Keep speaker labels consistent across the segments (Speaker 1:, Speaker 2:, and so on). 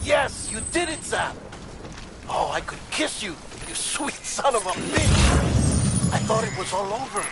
Speaker 1: Yes, you did it, Sam! Oh, I could kiss you, you sweet son of a bitch! I thought it was all over.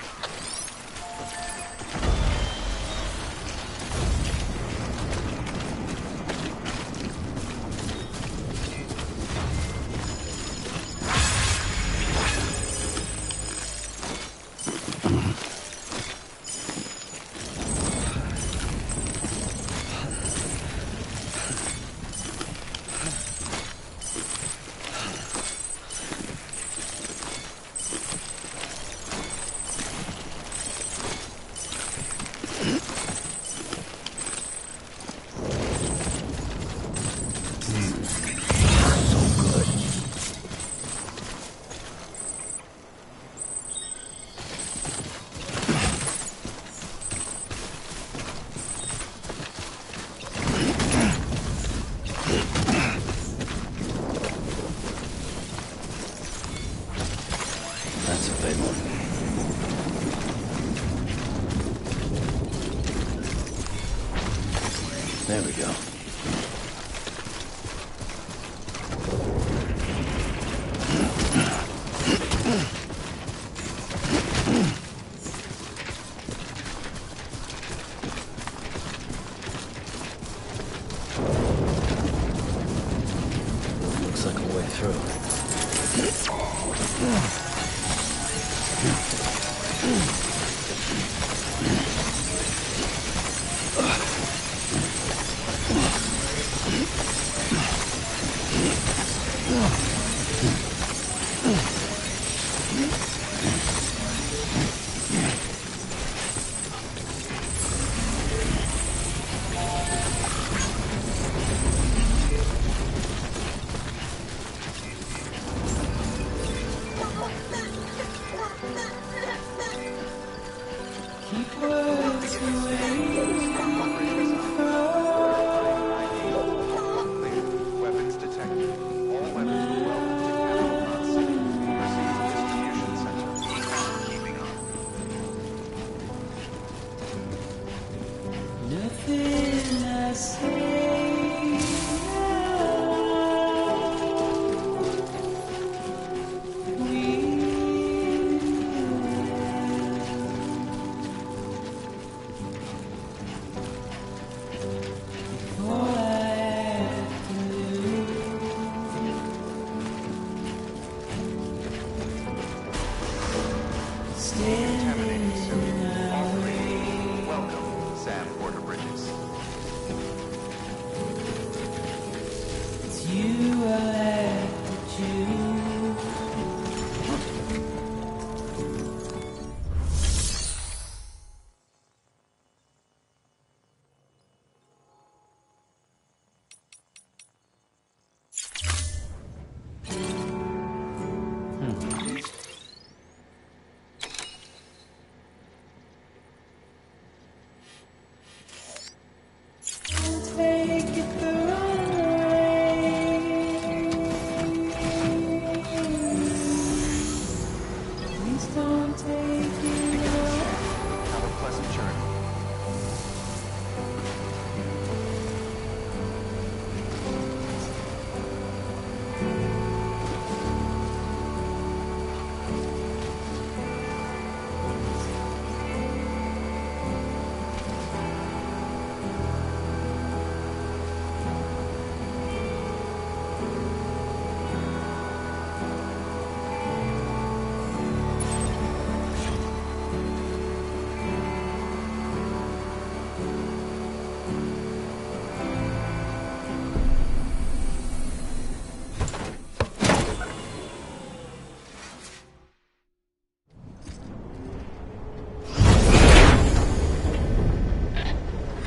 Speaker 2: There we go.
Speaker 3: Looks like a way through.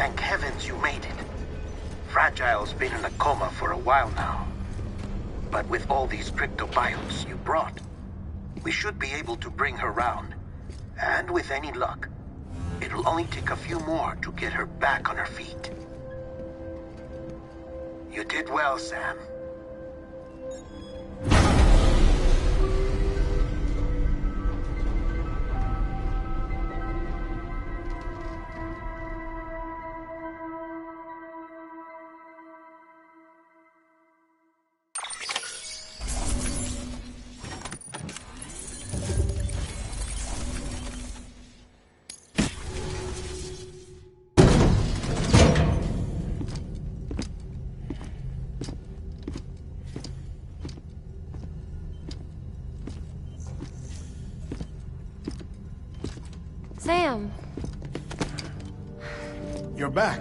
Speaker 4: Thank heavens you made it. Fragile's been in a coma for a while now. But with all these cryptobiotes you brought, we should be able to bring her round. And with any luck, it'll only take a few more to get her back on her feet. You did well, Sam.
Speaker 3: back.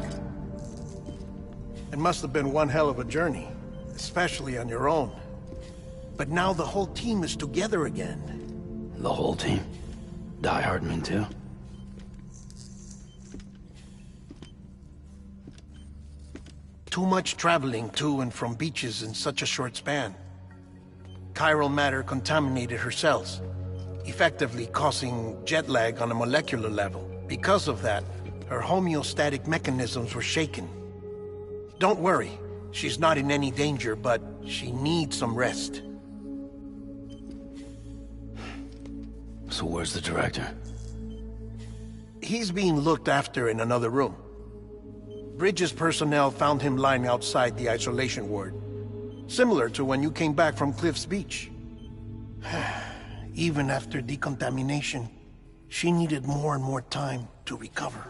Speaker 3: It must have been one hell of a journey, especially on your own. But now the whole team is together again.
Speaker 2: The whole team? Die Hardman too?
Speaker 3: Too much traveling to and from beaches in such a short span. Chiral matter contaminated her cells, effectively causing jet lag on a molecular level. Because of that, her homeostatic mechanisms were shaken. Don't worry, she's not in any danger, but she needs some rest.
Speaker 2: So where's the director?
Speaker 3: He's being looked after in another room. Bridges personnel found him lying outside the isolation ward. Similar to when you came back from Cliff's Beach. Even after decontamination, she needed more and more time to recover.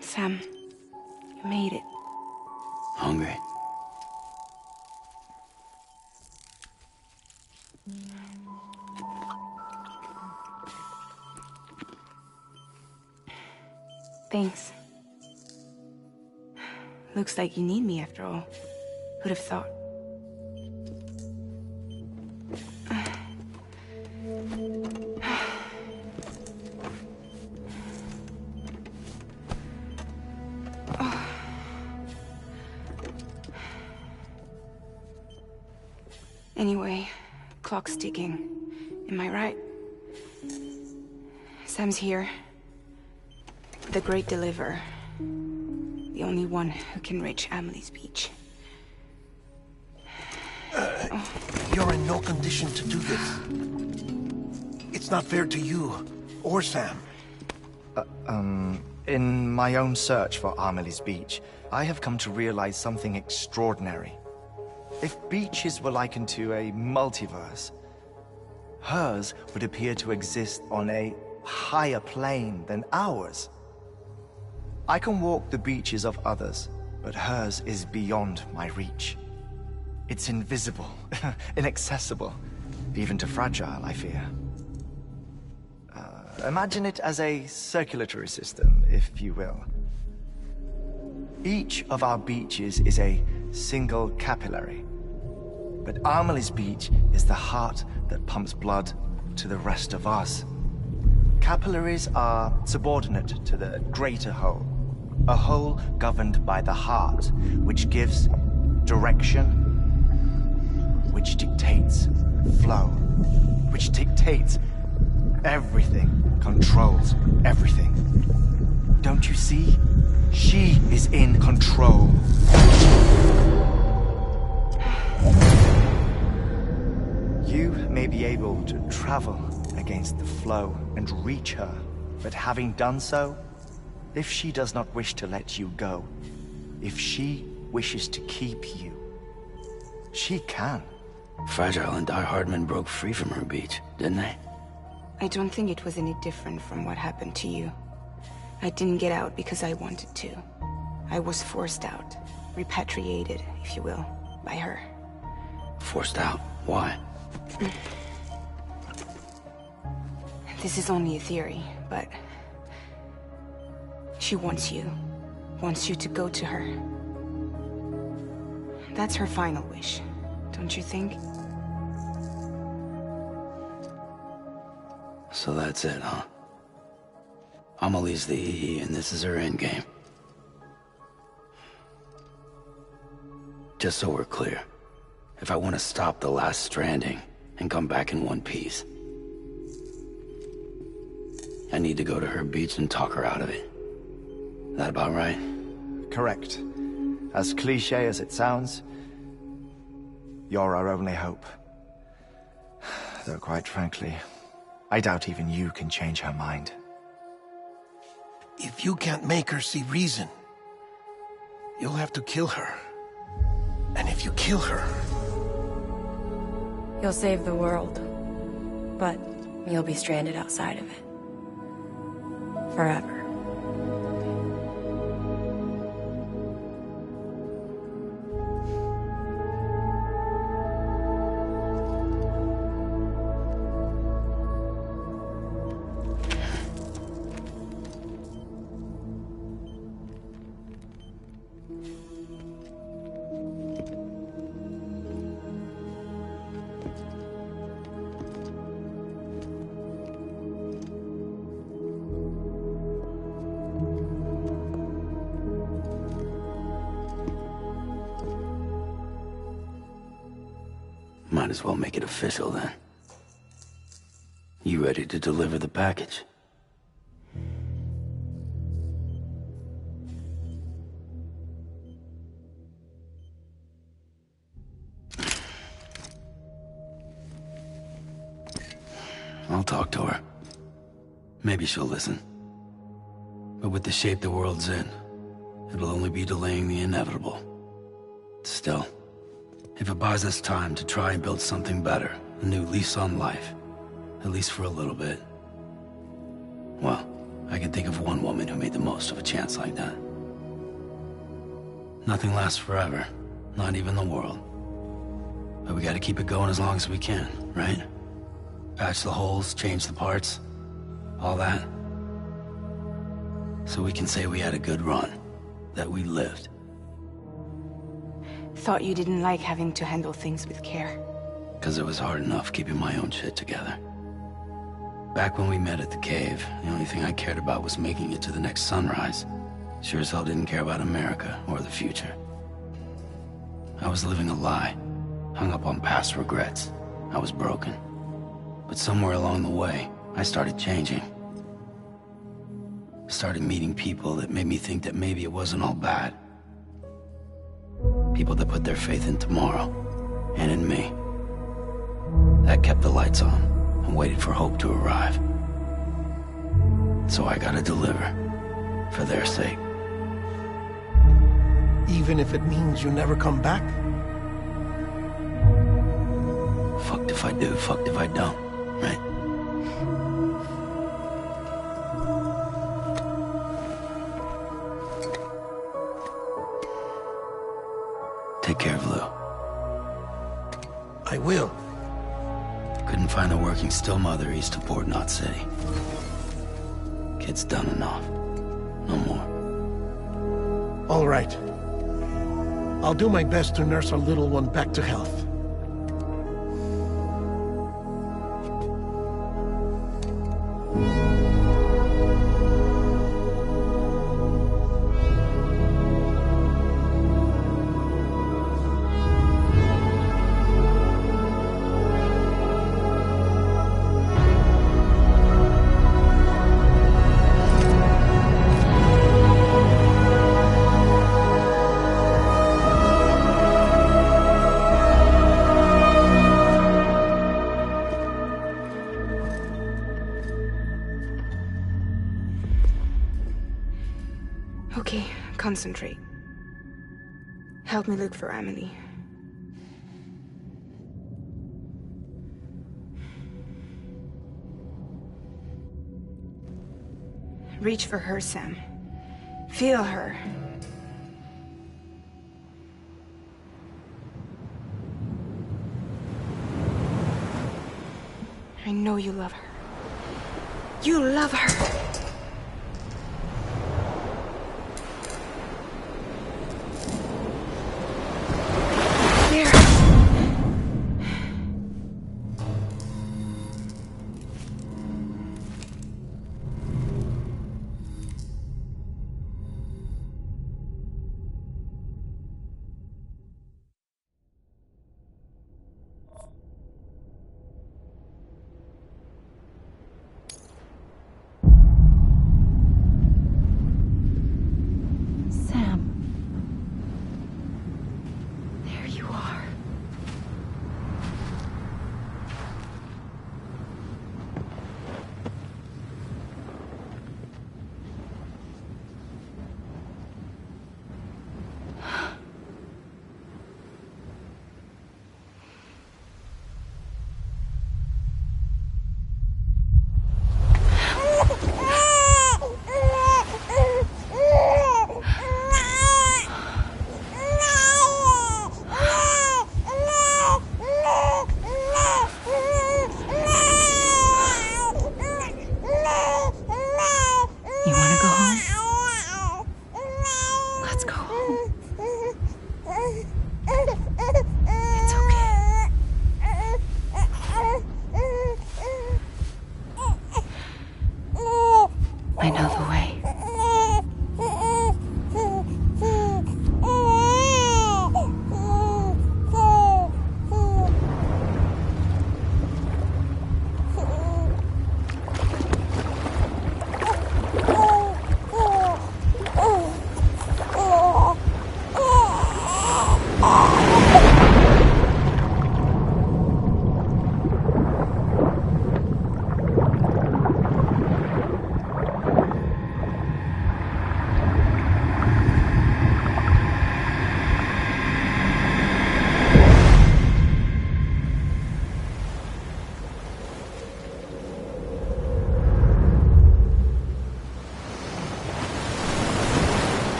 Speaker 5: Sam, you made it.
Speaker 2: Hungry?
Speaker 5: Thanks. Looks like you need me after all. Who'd have thought? Anyway, clock's ticking. Am I right? Sam's here. The Great Deliverer. The only one who can reach Amelie's Beach.
Speaker 3: You're in no condition to do this. It's not fair to you, or Sam.
Speaker 6: In my own search for Amelie's Beach, I have come to realize something extraordinary. If beaches were likened to a multiverse, hers would appear to exist on a higher plane than ours. I can walk the beaches of others, but hers is beyond my reach. It's invisible, inaccessible, even to Fragile, I fear. Imagine it as a circulatory system, if you will. Each of our beaches is a single capillary, but Amelie's Beach is the heart that pumps blood to the rest of us. Capillaries are subordinate to the greater whole, a whole governed by the heart, which gives direction, which dictates flow, which dictates everything, controls everything. Don't you see? She is in control. You may be able to travel against the flow and reach her, but having done so, if she does not wish to let you go, if she wishes to keep you, she can.
Speaker 2: Fragile and Die Hardman broke free from her beach, didn't they?
Speaker 5: I don't think it was any different from what happened to you. I didn't get out because I wanted to. I was forced out. Repatriated, if you will, by her.
Speaker 2: Forced out? Why?
Speaker 5: This is only a theory, but... she wants you. Wants you to go to her. That's her final wish, don't you think?
Speaker 2: So that's it, huh? Amelie's the EE, and this is her endgame. Just so we're clear, if I want to stop the last stranding and come back in one piece, I need to go to her beach and talk her out of it. That about right?
Speaker 6: Correct. As cliché as it sounds, you're our only hope. Though quite frankly, I doubt even you can change her mind.
Speaker 3: If you can't make her see reason, you'll have to kill her. And if you kill her...
Speaker 7: You'll save the world, but you'll be stranded outside of it. Forever.
Speaker 2: Might as well make it official then. You ready to deliver the package? I'll talk to her. Maybe she'll listen. But with the shape the world's in, it'll only be delaying the inevitable. Still, if it buys us time to try and build something better, a new lease on life, at least for a little bit, well, I can think of one woman who made the most of a chance like that. Nothing lasts forever, not even the world. But we gotta keep it going as long as we can, right? Patch the holes, change the parts, all that. So we can say we had a good run, that we lived.
Speaker 5: Thought you didn't like having to handle things with care.
Speaker 2: 'Cause it was hard enough keeping my own shit together. Back when we met at the cave, the only thing I cared about was making it to the next sunrise. Sure as hell didn't care about America or the future. I was living a lie, hung up on past regrets. I was broken. But somewhere along the way, I started changing. Started meeting people that made me think that maybe it wasn't all bad. People that put their faith in tomorrow, and in me. That kept the lights on, and waited for hope to arrive. So I gotta deliver, for their sake.
Speaker 3: Even if it means you never come back?
Speaker 2: Fucked if I do, fucked if I don't, right? Take care of Lou.
Speaker 3: I will.
Speaker 2: Couldn't find a working still mother east of Port Knot City. Kid's done enough. No more.
Speaker 3: All right. I'll do my best to nurse our little one back to health.
Speaker 5: Okay, concentrate. Help me look for Emily. Reach for her, Sam. Feel her. I know you love her. You love her!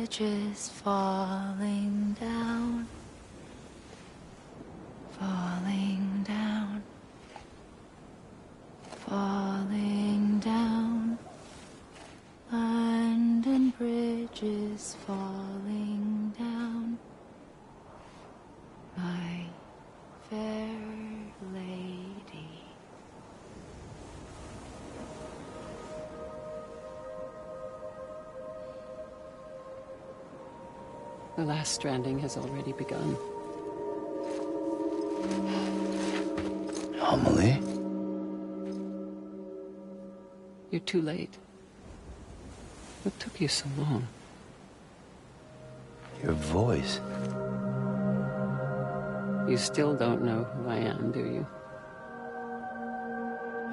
Speaker 8: bridges falling down, falling down, falling down. London Bridge is falling down, my fair lady.
Speaker 9: The last stranding has already begun.
Speaker 2: Amelie?
Speaker 9: You're too late. What took you so long?
Speaker 2: Your voice.
Speaker 9: You still don't know who I am, do you?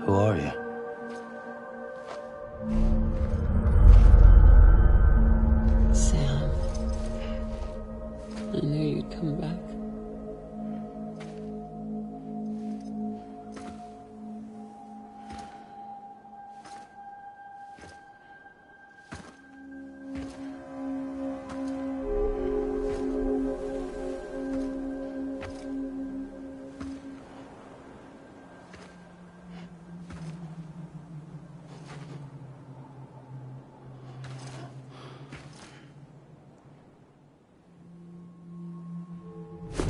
Speaker 2: Who are you?
Speaker 9: Sam. I knew you'd come back.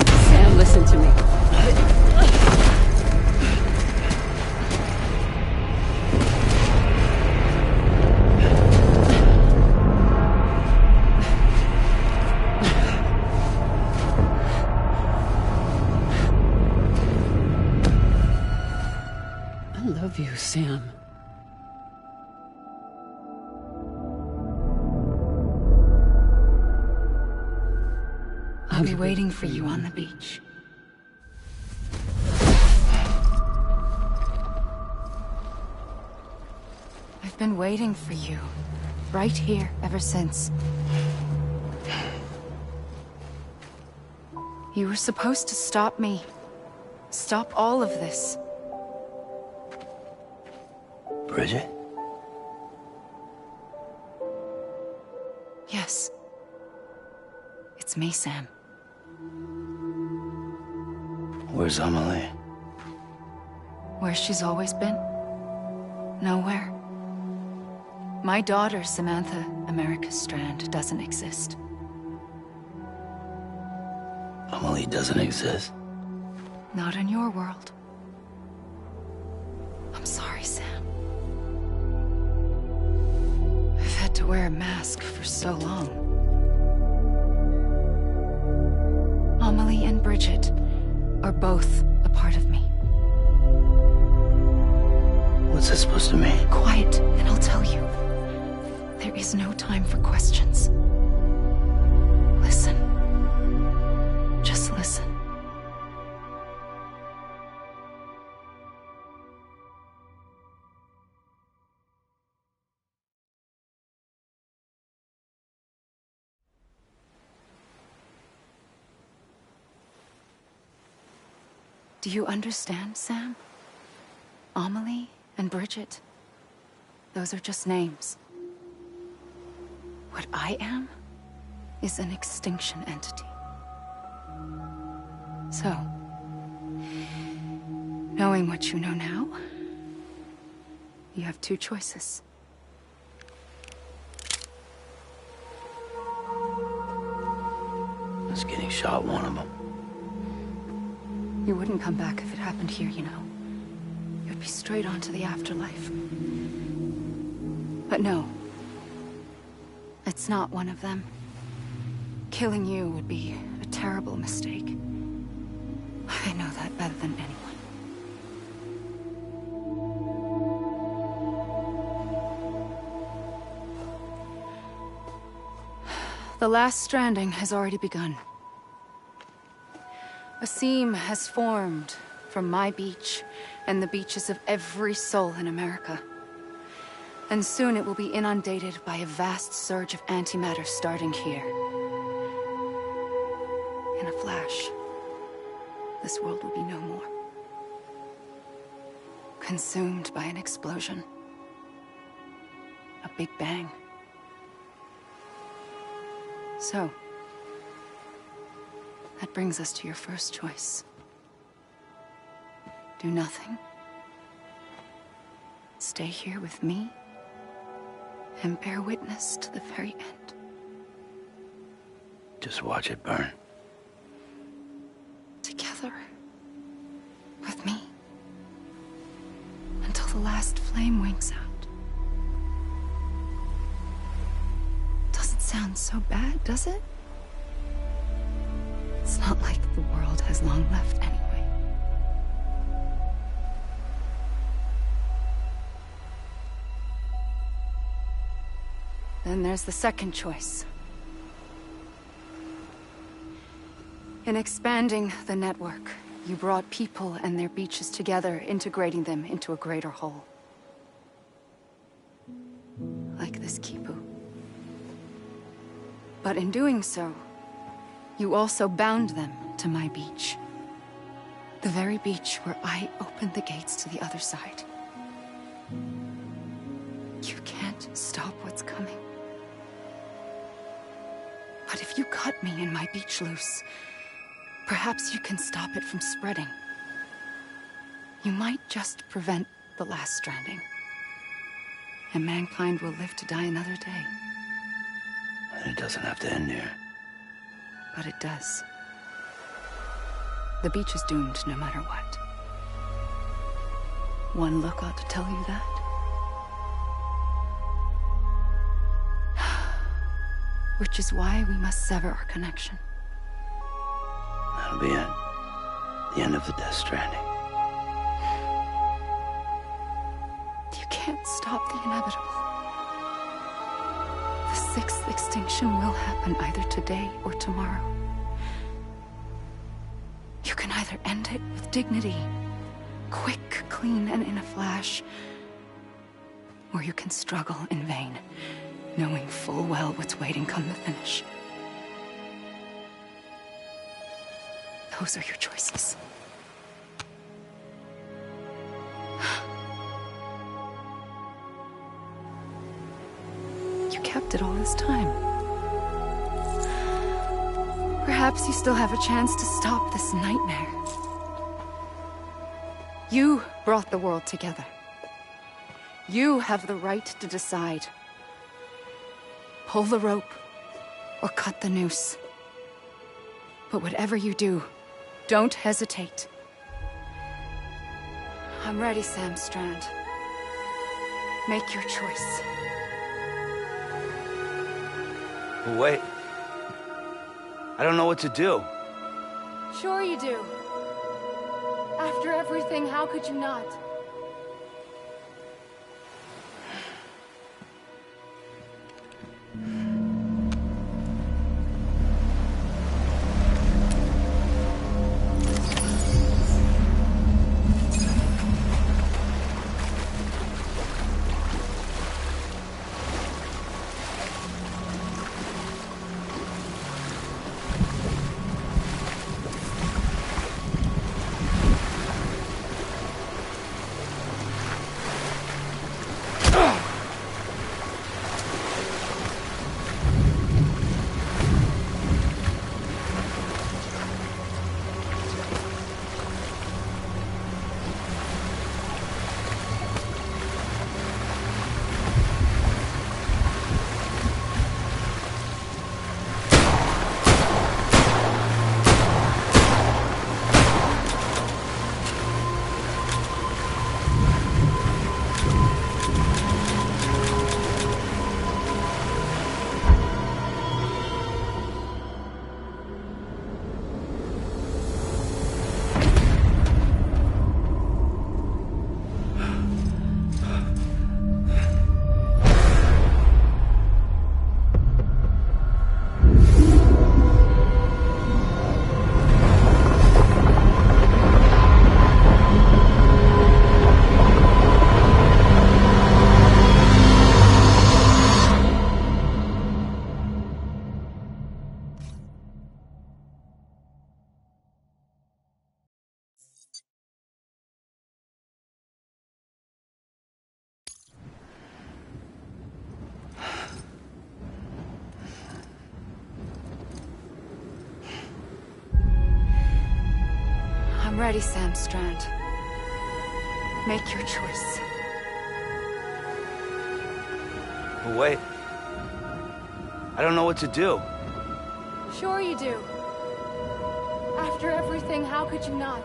Speaker 9: Sam, listen to me. I love you, Sam.
Speaker 8: I'll be waiting for you on the beach. I've been waiting for you, right here, ever since. You were supposed to stop me. Stop all of this.
Speaker 2: Bridget?
Speaker 8: Yes. It's me, Sam.
Speaker 2: Where's Amelie?
Speaker 8: Where she's always been. Nowhere. My daughter, Samantha America Strand, doesn't exist.
Speaker 2: Amelie doesn't exist?
Speaker 8: Not in your world. I'm sorry, Sam. I've had to wear a mask for so long. Amelie and Bridget are both a part of me.
Speaker 2: What's that supposed to mean?
Speaker 8: Quiet, and I'll tell you. There is no time for questions. Listen. Just listen. Do you understand, Sam? Amelie and Bridget, those are just names. What I am is an extinction entity. So, knowing what you know now, you have two choices.
Speaker 2: Is getting shot one of them?
Speaker 8: You wouldn't come back if it happened here, you know. You'd be straight on to the afterlife. But no. It's not one of them. Killing you would be a terrible mistake. I know that better than anyone. The last stranding has already begun. A seam has formed from my beach and the beaches of every soul in America. And soon it will be inundated by a vast surge of antimatter starting here. In a flash, this world will be no more. Consumed by an explosion. A big bang. So, that brings us to your first choice. Do nothing. Stay here with me, and bear witness to the very end.
Speaker 2: Just watch it burn.
Speaker 8: Together. With me. Until the last flame winks out. Doesn't sound so bad, does it? It's not like the world has long left anyway. Then there's the second choice. In expanding the network, you brought people and their beaches together, integrating them into a greater whole. Like this Kipu. But in doing so, you also bound them to my beach. The very beach where I opened the gates to the other side. You can't stop what's coming. But if you cut me and my beach loose, perhaps you can stop it from spreading. You might just prevent the last stranding. And mankind will live to die another day.
Speaker 2: And it doesn't have to end here.
Speaker 8: But it does. The beach is doomed no matter what. One look ought to tell you that. Which is why we must sever our connection.
Speaker 2: That'll be it. The end of the Death Stranding.
Speaker 8: You can't stop the inevitable. The sixth extinction will happen either today or tomorrow. You can either end it with dignity, quick, clean, and in a flash, or you can struggle in vain, knowing full well what's waiting come the finish. Those are your choices. You kept it all this time. Perhaps you still have a chance to stop this nightmare. You brought the world together. You have the right to decide. Pull the rope, or cut the noose. But whatever you do, don't hesitate. I'm ready, Sam Strand. Make your choice.
Speaker 2: Wait. I don't know what to do.
Speaker 8: Sure you do. After everything, how could you not? I'm ready, Sam Strand. Make your choice.
Speaker 2: But wait. I don't know what to do.
Speaker 8: Sure you do. After everything, how could you not?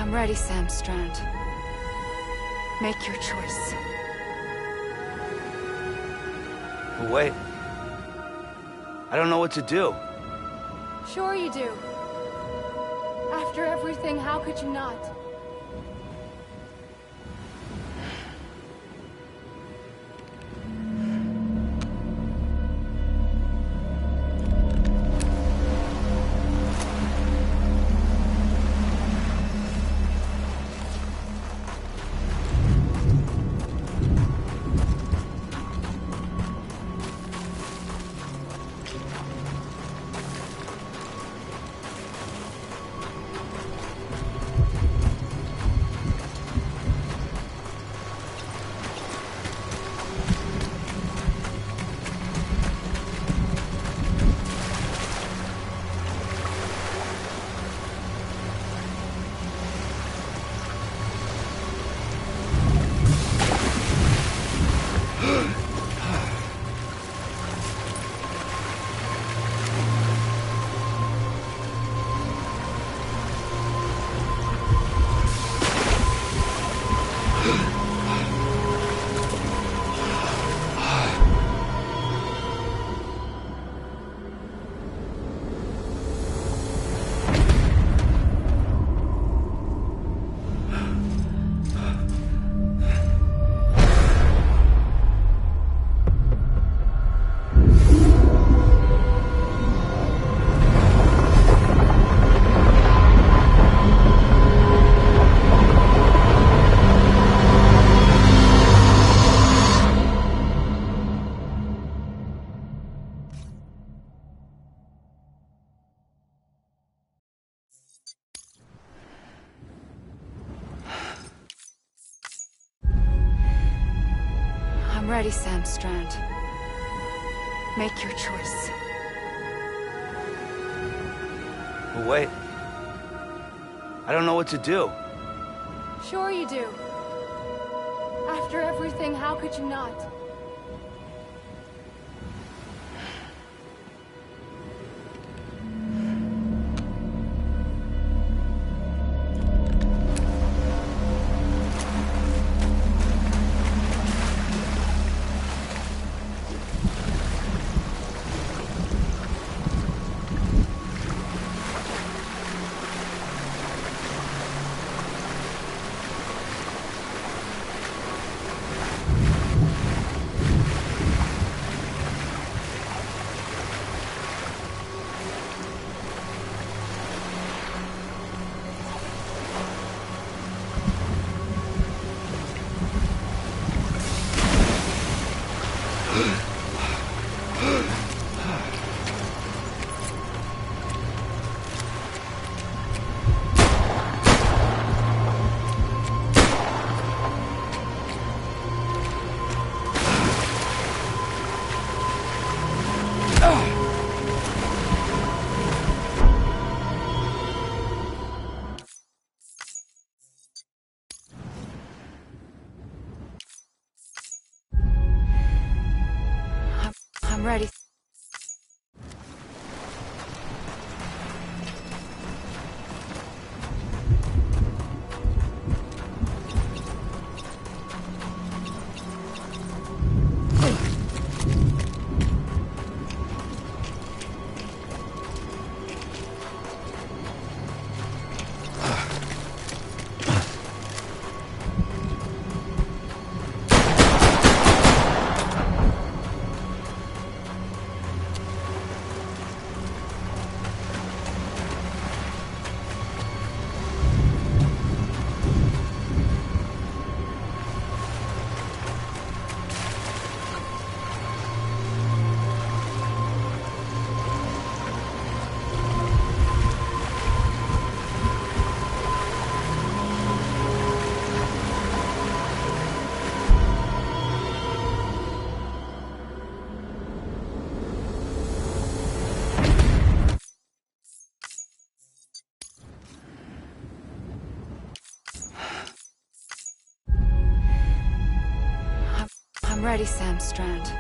Speaker 8: I'm ready, Sam Strand. Make your choice.
Speaker 2: But wait. I don't know what to do.
Speaker 8: Sure you do. After everything, how could you not? I'm ready, Sam Strand. Make your choice.
Speaker 2: But wait. I don't know what to do.
Speaker 8: Sure you do. After everything, how could you not? ready. I'm ready, Sam Strand.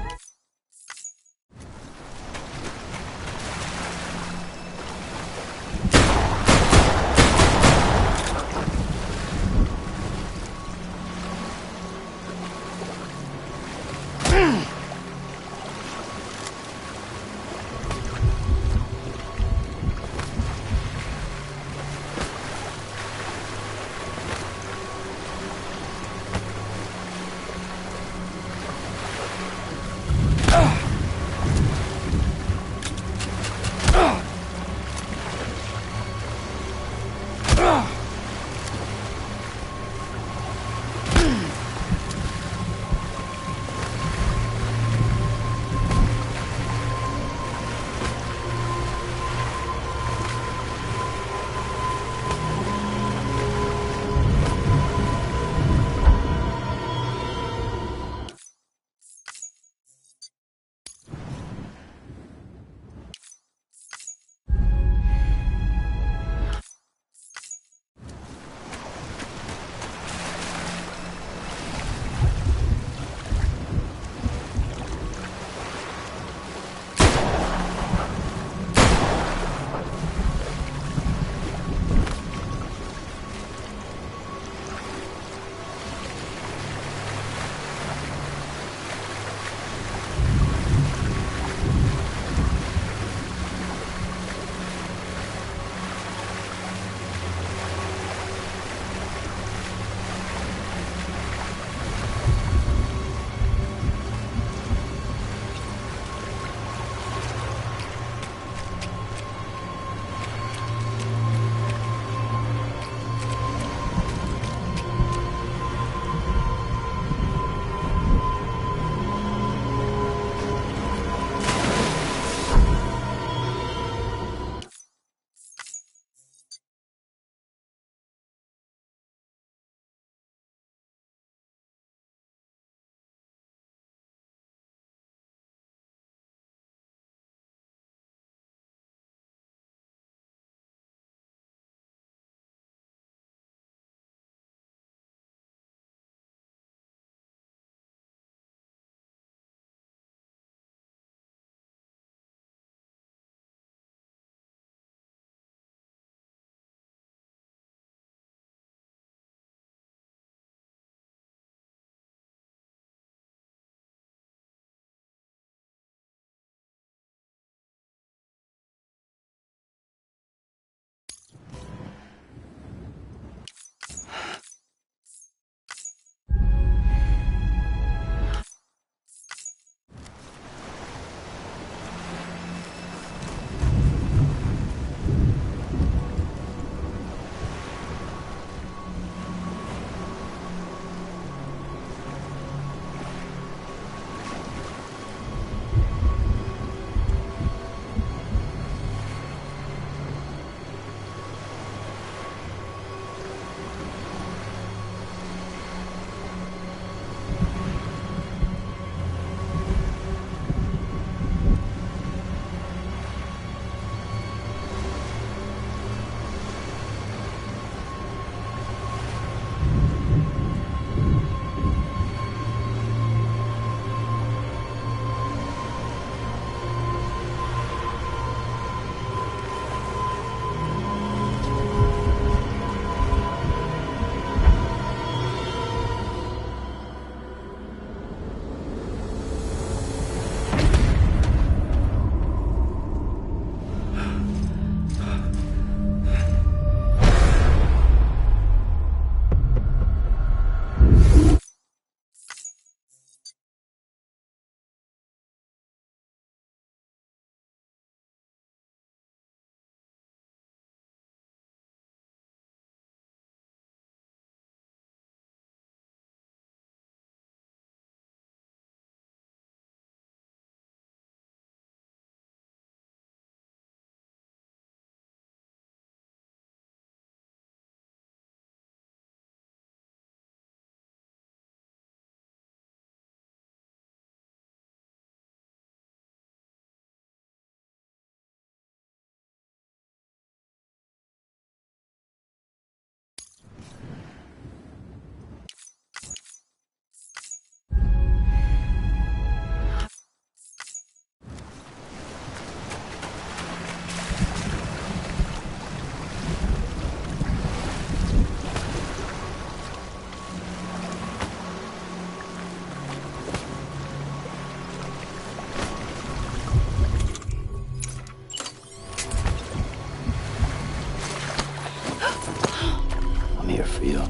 Speaker 2: you.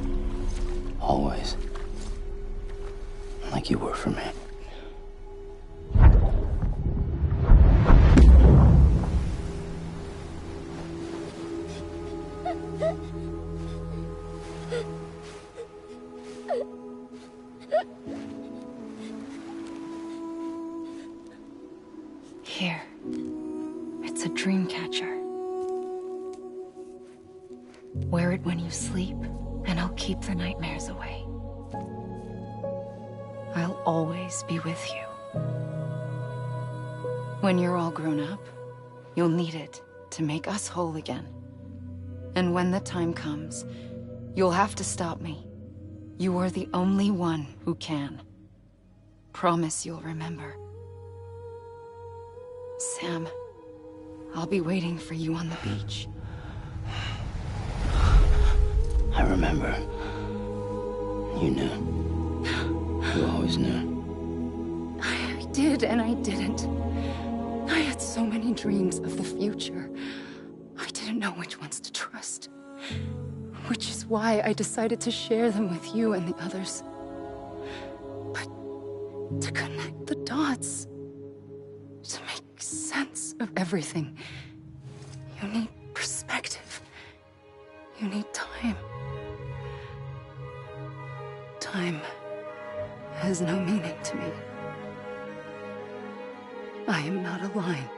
Speaker 2: Always. Like you were for me.
Speaker 8: Here. It's a dream catcher. Wear it when you sleep, and I'll keep the nightmares away. I'll always be with you. When you're all grown up, you'll need it to make us whole again. And when the time comes, you'll have to stop me. You are the only one who can. Promise you'll remember. Sam, I'll be waiting for you on the beach.
Speaker 2: I remember. You knew. You always knew.
Speaker 8: I did and I didn't. I had so many dreams of the future. I didn't know which ones to trust. Which is why I decided to share them with you and the others. But to connect the dots, to make sense of everything, you need perspective. You need time. Time has no meaning to me. I am not a line.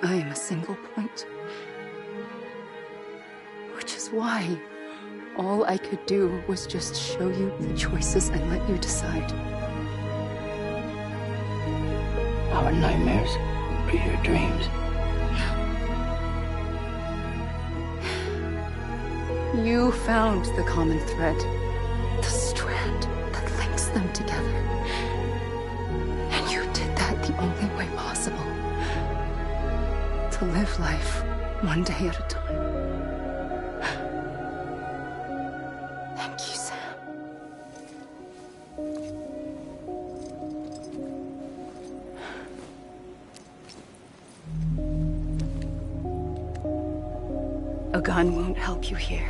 Speaker 8: I am a single point. Which is why all I could do was just show you the choices and let you decide.
Speaker 2: Our nightmares or your dreams?
Speaker 8: You found the common thread, the strand that links them together. And you did that the only way possible. To live life one day at a time. Thank you, Sam. A gun won't help you here.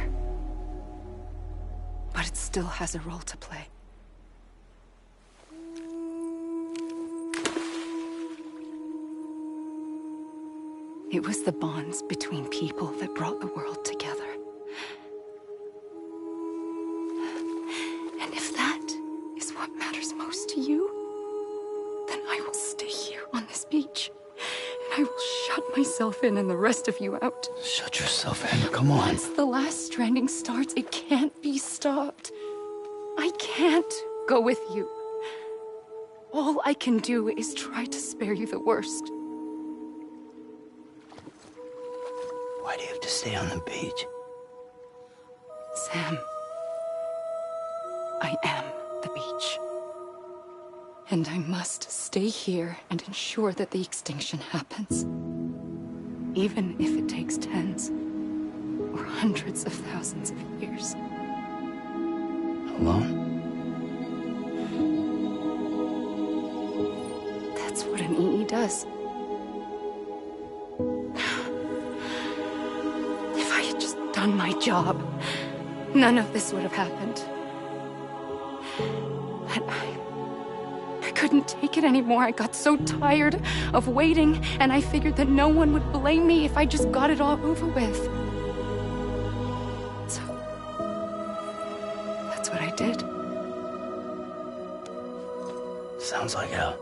Speaker 8: But it still has a role to play. It was the bonds between people that brought the world together. And if that is what matters most to you, then I will stay here on this beach. And I will shut myself in and the rest of you out.
Speaker 2: Shut yourself in, come on.
Speaker 8: Once the last stranding starts, it can't be stopped. I can't go with you. All I can do is try to spare you the worst.
Speaker 2: Why do you have to stay on the beach?
Speaker 8: Sam, I am the beach. And I must stay here and ensure that the extinction happens. Even if it takes tens or hundreds of thousands of years.
Speaker 2: Alone?
Speaker 8: That's what an EE does. If I had just done my job, none of this would have happened. But I couldn't take it anymore. I got so tired of waiting, and I figured that no one would blame me if I just got it all over with. So, that's what I did.
Speaker 2: Sounds like hell.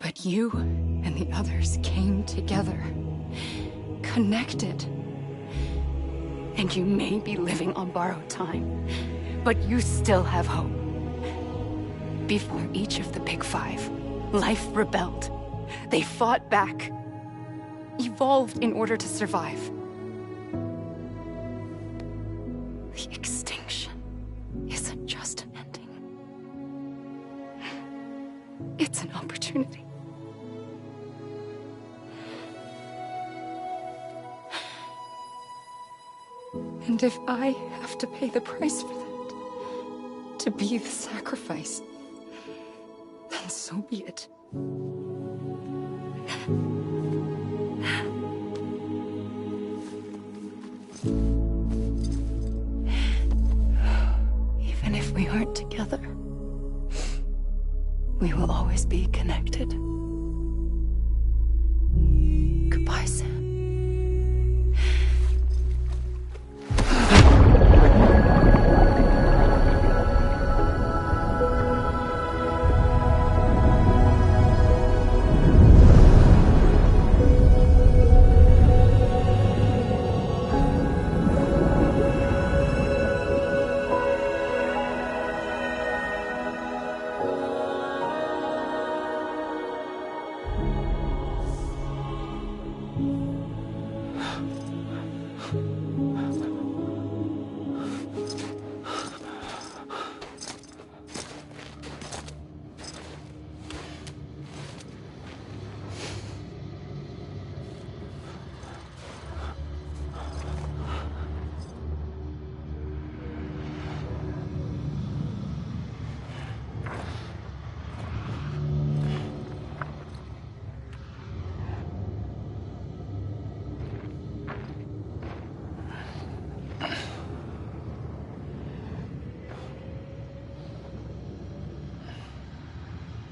Speaker 8: But you and the others came together, connected. And you may be living on borrowed time, but you still have hope. Before each of the Big Five, life rebelled. They fought back, evolved in order to survive. The extinction isn't just an ending. It's an opportunity. And if I have to pay the price for that, to be the sacrifice, then so be it. We will always be connected. Goodbye, Sam.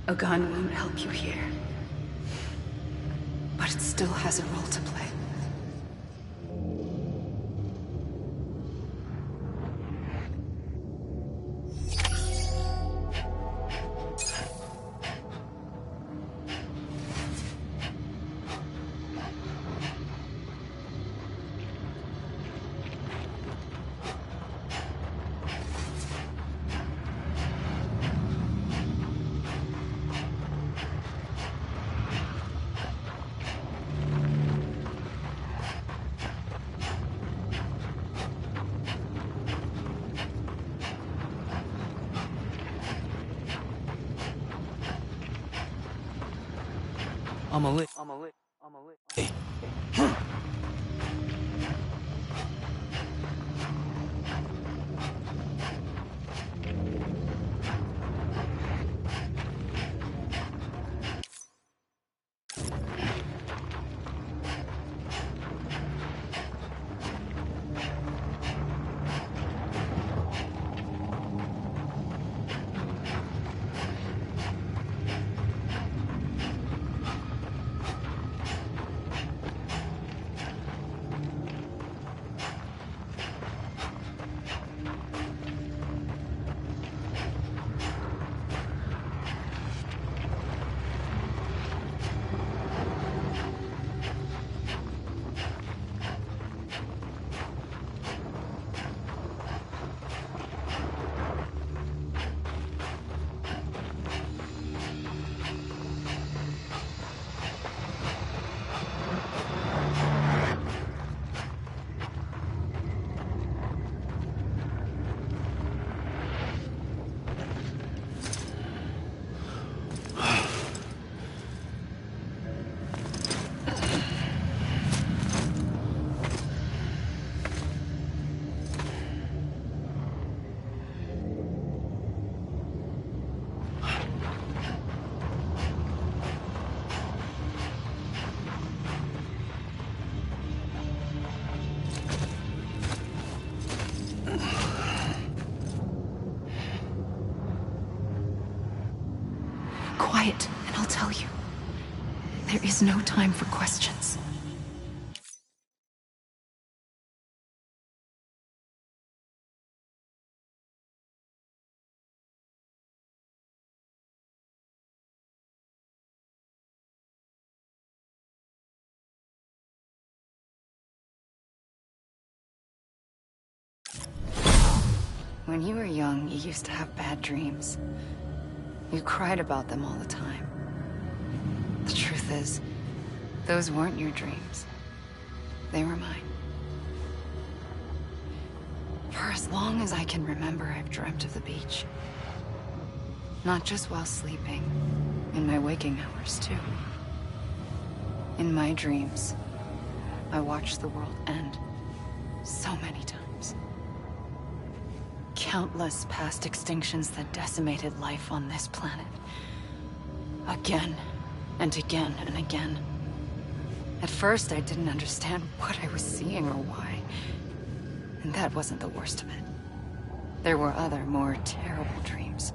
Speaker 8: A gun won't help you here. But it still has a role to play.
Speaker 2: I'm a lick.
Speaker 8: Quiet, and I'll tell you. There is no time for questions. When you were young, you used to have bad dreams. You cried about them all the time. The truth is, those weren't your dreams. They were mine. For as long as I can remember, I've dreamt of the beach. Not just while sleeping, in my waking hours too. In my dreams, I watched the world end so many times. Countless past extinctions that decimated life on this planet. Again, and again, and again. At first, I didn't understand what I was seeing or why. And that wasn't the worst of it. There were other, more terrible dreams.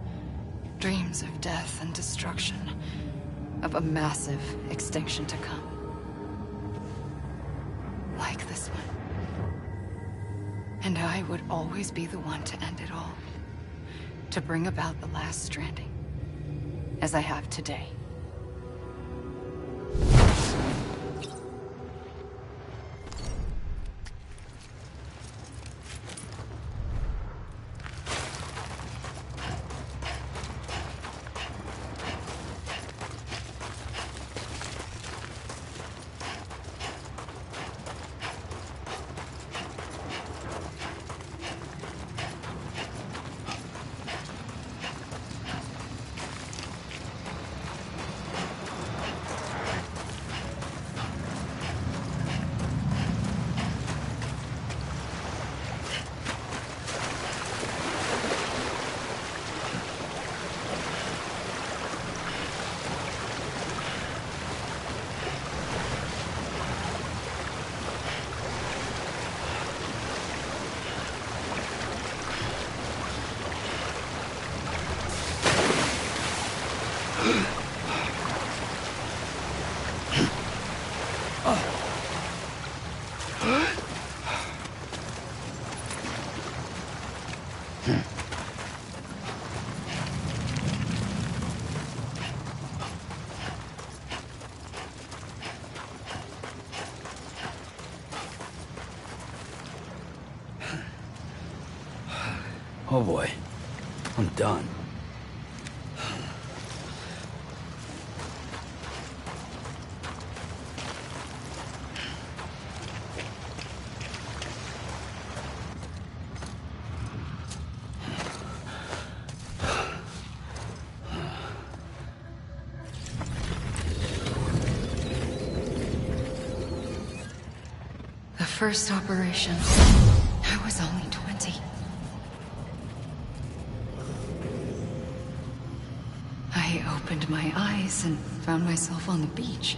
Speaker 8: Dreams of death and destruction, of a massive extinction to come. Like this one. And I would always be the one to end it all. To bring about the last stranding. As I have today.
Speaker 2: Oh boy, I'm done.
Speaker 8: The first operation, I was only 20. I opened my eyes and found myself on the beach.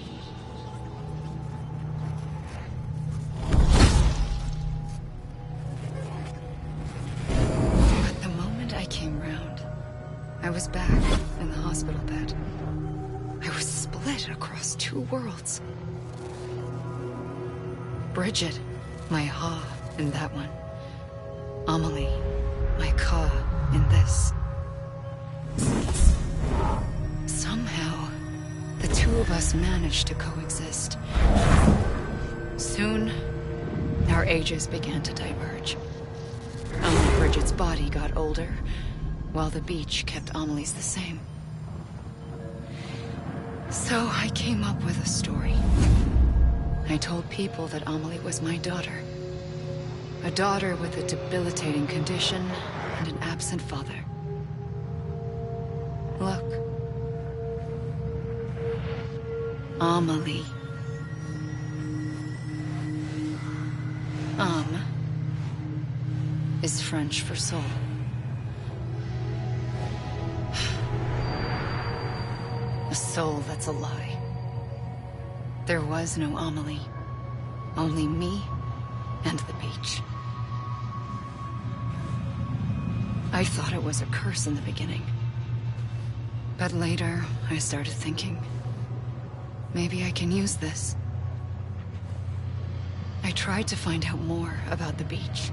Speaker 8: But the moment I came round, I was back in the hospital bed. I was split across two worlds. Bridget, my Ha in that one. Amelie, my Ka in this. Somehow, the two of us managed to coexist. Soon, our ages began to diverge. Only Bridget's body got older, while the beach kept Amelie's the same. So I came up with a story. I told people that Amelie was my daughter. A daughter with a debilitating condition and an absent father. Look. Amelie. Âme is French for soul. A soul that's a lie. There was no Amelie. Only me and the beach. I thought it was a curse in the beginning. But later, I started thinking, maybe I can use this. I tried to find out more about the beach.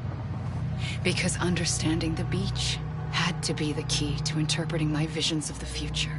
Speaker 8: Because understanding the beach had to be the key to interpreting my visions of the future.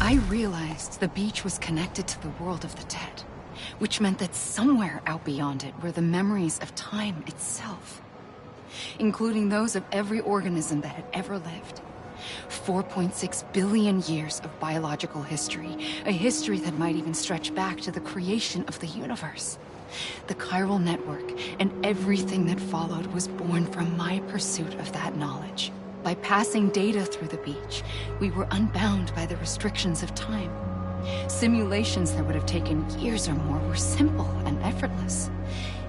Speaker 8: I realized the beach was connected to the world of the dead, which meant that somewhere out beyond it were the memories of time itself, including those of every organism that had ever lived. 4.6 billion years of biological history, a history that might even stretch back to the creation of the universe. The chiral network and everything that followed was born from my pursuit of that knowledge. By passing data through the beach, we were unbound by the restrictions of time. Simulations that would have taken years or more were simple and effortless.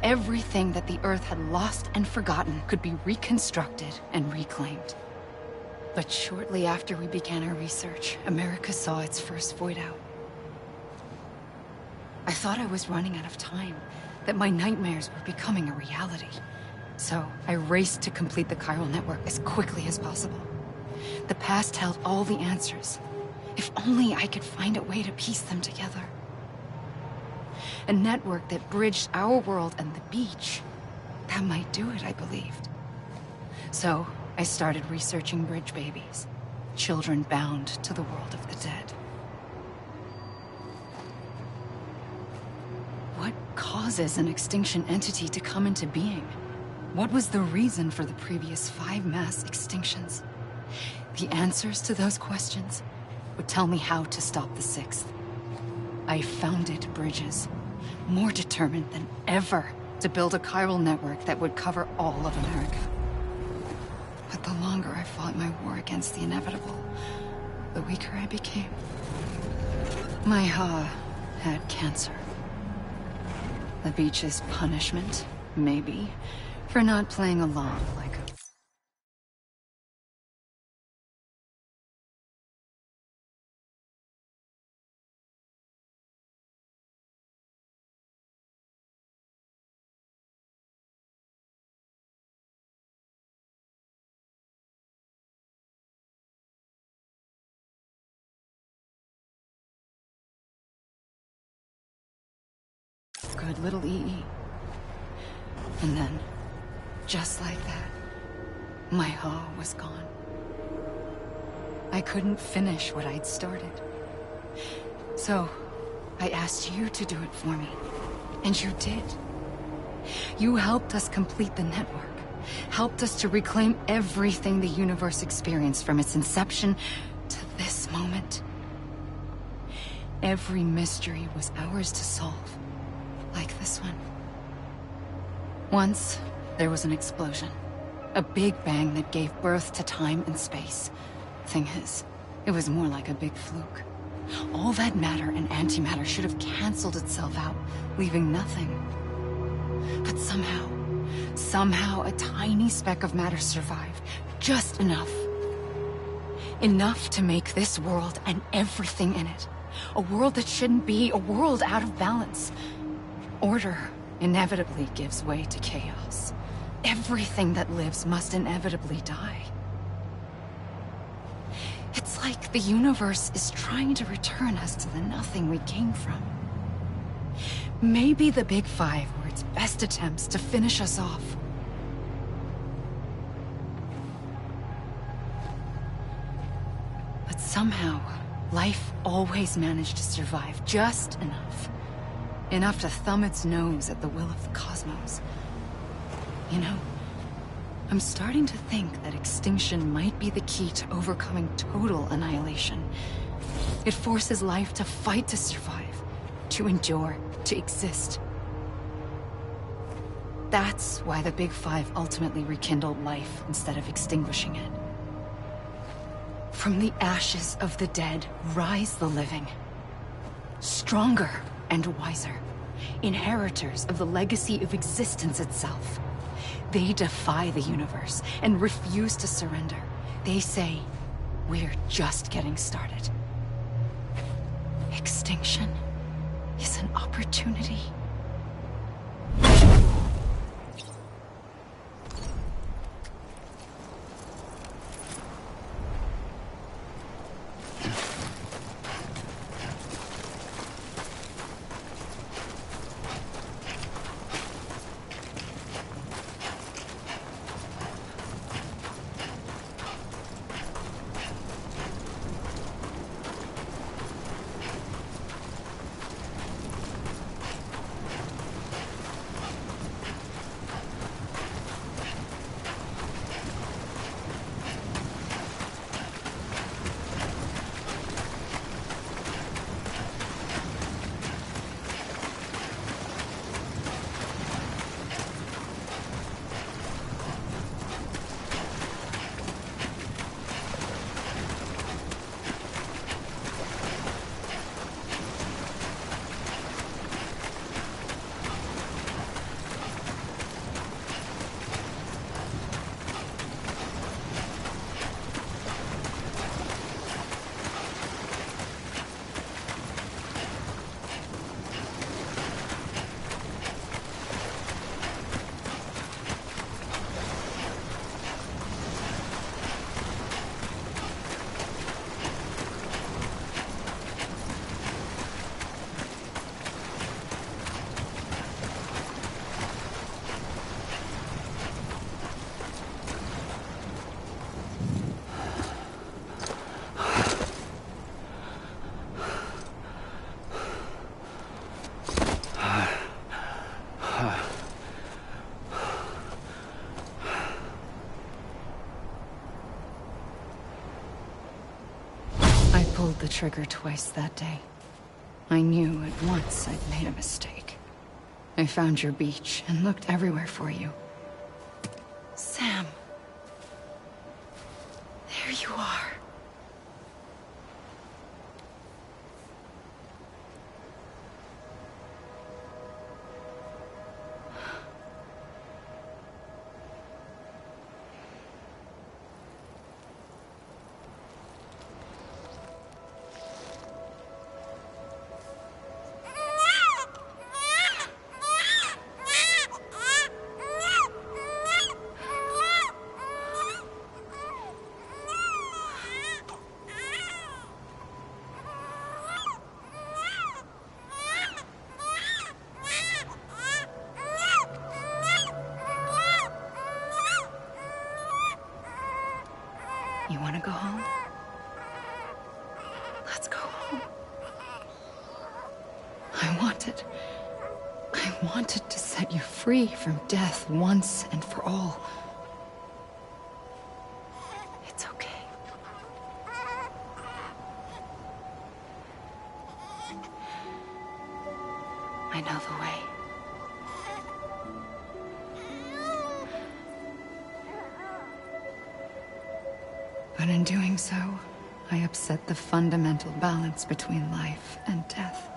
Speaker 8: Everything that the Earth had lost and forgotten could be reconstructed and reclaimed. But shortly after we began our research, America saw its first void out. I thought I was running out of time, that my nightmares were becoming a reality. So I raced to complete the chiral network as quickly as possible. The past held all the answers. If only I could find a way to piece them together. A network that bridged our world and the beach. That might do it, I believed. So I started researching bridge babies, children bound to the world of the dead. What causes an extinction entity to come into being? What was the reason for the previous 5 mass extinctions? The answers to those questions would tell me how to stop the 6th. I founded bridges, more determined than ever to build a chiral network that would cover all of America. But the longer I fought my war against the inevitable, the weaker I became. My Ha had cancer. The beach's punishment, maybe, for not playing along like a... Good little EE. And then, just like that, my Ha was gone. I couldn't finish what I'd started. So, I asked you to do it for me. And you did. You helped us complete the network. Helped us to reclaim everything the universe experienced from its inception to this moment. Every mystery was ours to solve. Like this one. Once, there was an explosion. A big bang that gave birth to time and space. Thing is, it was more like a big fluke. All that matter and antimatter should have canceled itself out, leaving nothing. But somehow a tiny speck of matter survived. Just enough. Enough to make this world and everything in it. A world that shouldn't be, a world out of balance. Order inevitably gives way to chaos. Everything that lives must inevitably die. It's like the universe is trying to return us to the nothing we came from. Maybe the Big Five were its best attempts to finish us off. But somehow, life always managed to survive just enough. Enough to thumb its nose at the will of the cosmos. You know, I'm starting to think that extinction might be the key to overcoming total annihilation. It forces life to fight to survive, to endure, to exist. That's why the Big Five ultimately rekindled life instead of extinguishing it. From the ashes of the dead rise the living. Stronger and wiser, inheritors of the legacy of existence itself. They defy the universe and refuse to surrender. They say, we're just getting started. Extinction is an opportunity. pulled the trigger twice that day. I knew at once I'd made a mistake. I found your beach and looked everywhere for you. Sam. There you are. You want to go home? Let's go home. I wanted to set you free from death once and for all. It's okay. I know the way. But in doing so, I upset the fundamental balance between life and death.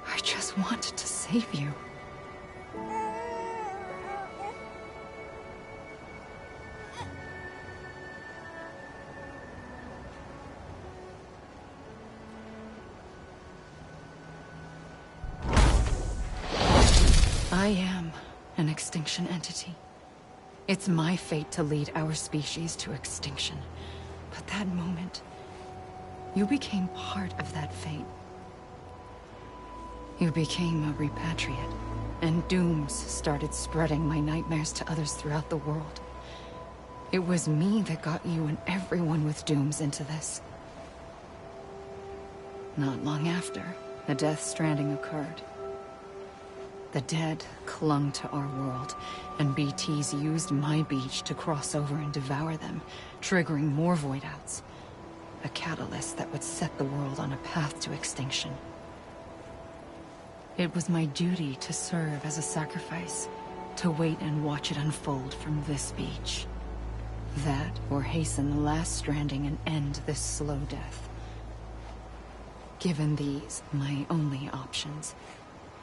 Speaker 8: I just wanted to save you. I am an extinction entity. It's my fate to lead our species to extinction. But that moment, you became part of that fate. You became a repatriate, and dooms started spreading my nightmares to others throughout the world. It was me that got you and everyone with dooms into this. Not long after, the Death Stranding occurred. The dead clung to our world, and BTs used my beach to cross over and devour them, triggering more void outs. A catalyst that would set the world on a path to extinction. It was my duty to serve as a sacrifice, to wait and watch it unfold from this beach. That, or hasten the last stranding and end this slow death. Given these, my only options,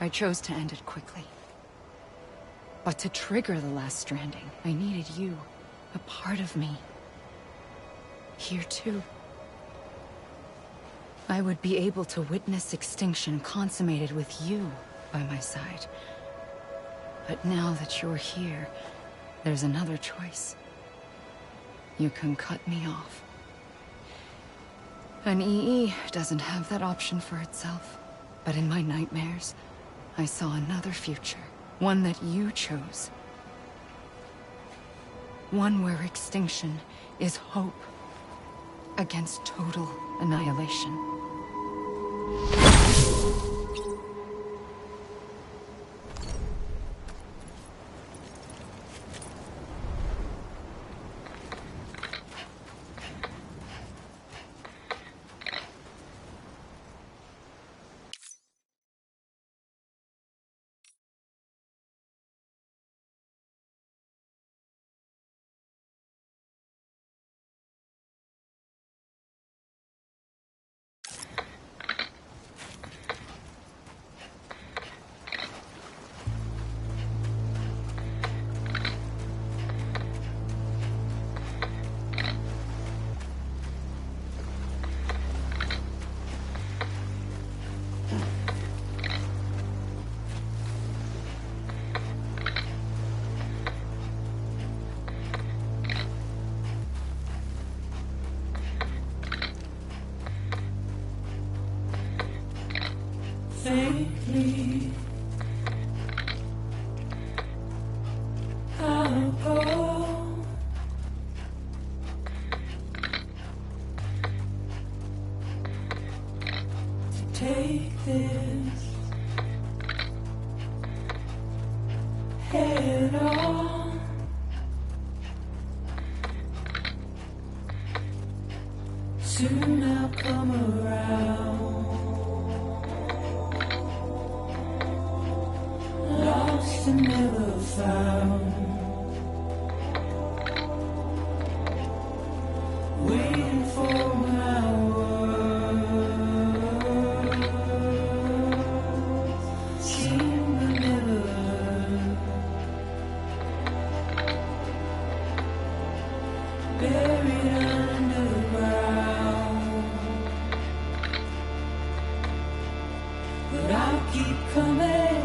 Speaker 8: I chose to end it quickly. But to trigger the last stranding, I needed you, a part of me. Here too. I would be able to witness extinction consummated with you by my side. But now that you're here, there's another choice. You can cut me off. An EE doesn't have that option for itself. But in my nightmares, I saw another future. One that you chose. One where extinction is hope against total annihilation.
Speaker 10: Faintly, I'll go. To take this head on. Soon I'll come around. Lost and never found. Waiting for my words. Seem to never learn. Buried under the ground. But I'll keep coming.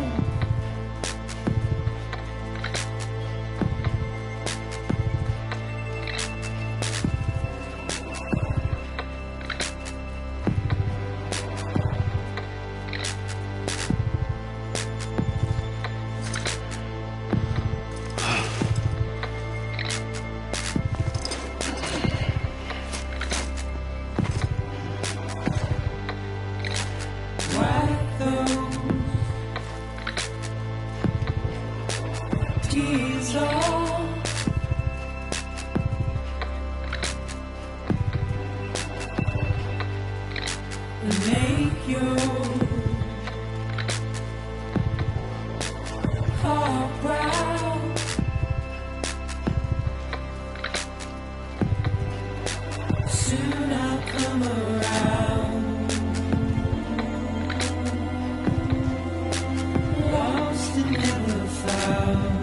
Speaker 10: Wipe those tears off. And make your heart proud. Soon I'll come around. Lost and never found.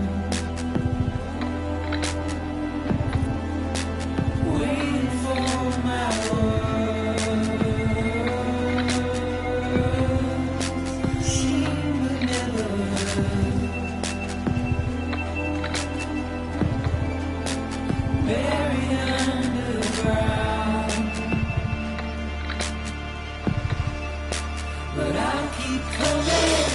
Speaker 10: Waiting for my words. Seen but never heard. Buried under the ground. But I'll keep coming.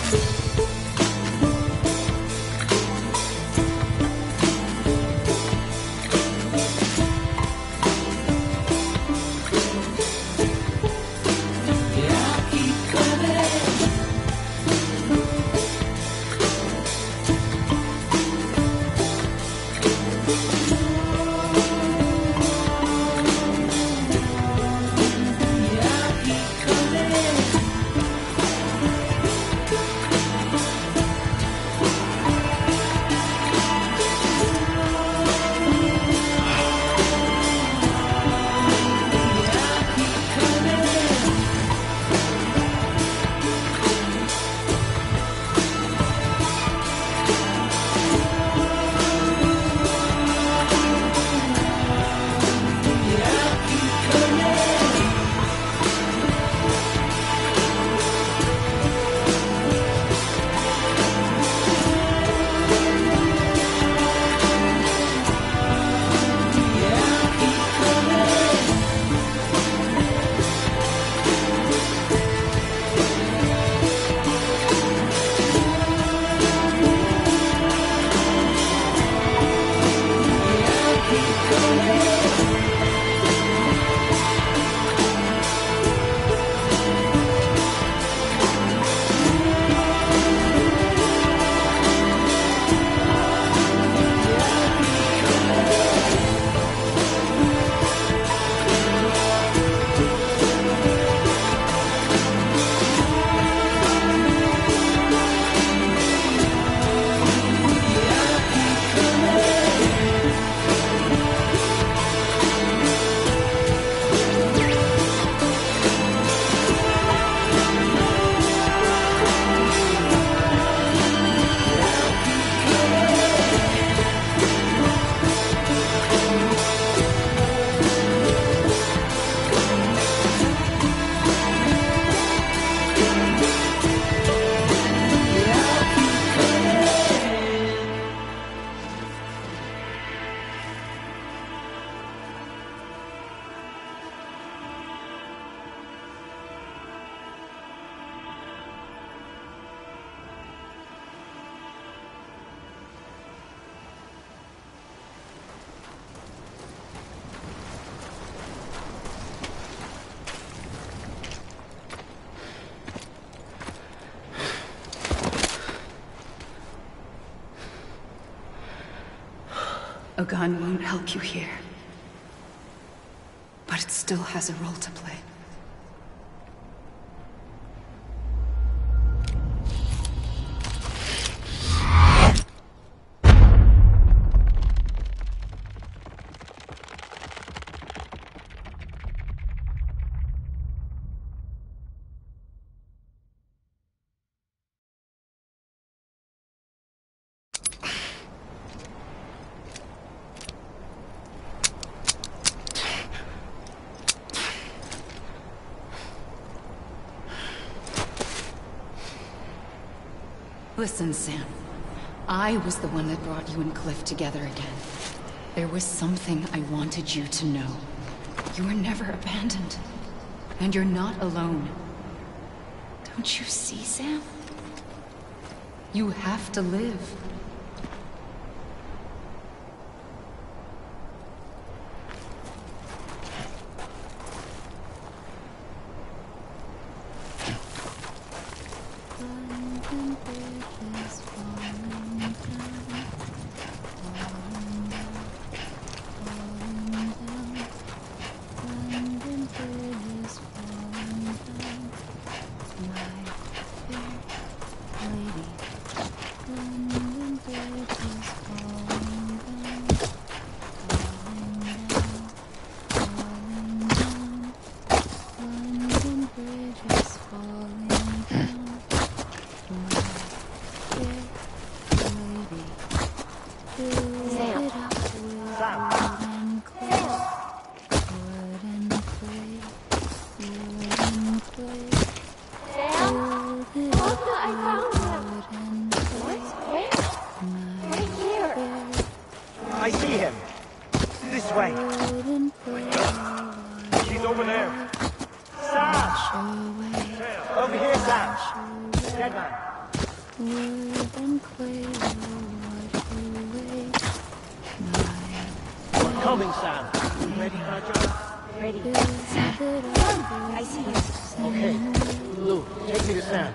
Speaker 10: Yeah, I'll keep coming. Yeah, I'll keep coming.
Speaker 8: A gun won't help you here. but it still has a role to play. Listen, Sam. I was the one that brought you and Cliff together again. There was something I wanted you to know. You were never abandoned. And you're not alone. Don't you see, Sam? You have to live.
Speaker 11: I see him. This way. He's over there. Sam! Over here, Sam. Dead man. We're coming, Sam. You ready, Roger?
Speaker 5: Ready. Sam. I see you.
Speaker 3: Okay. Lou, take me to Sam.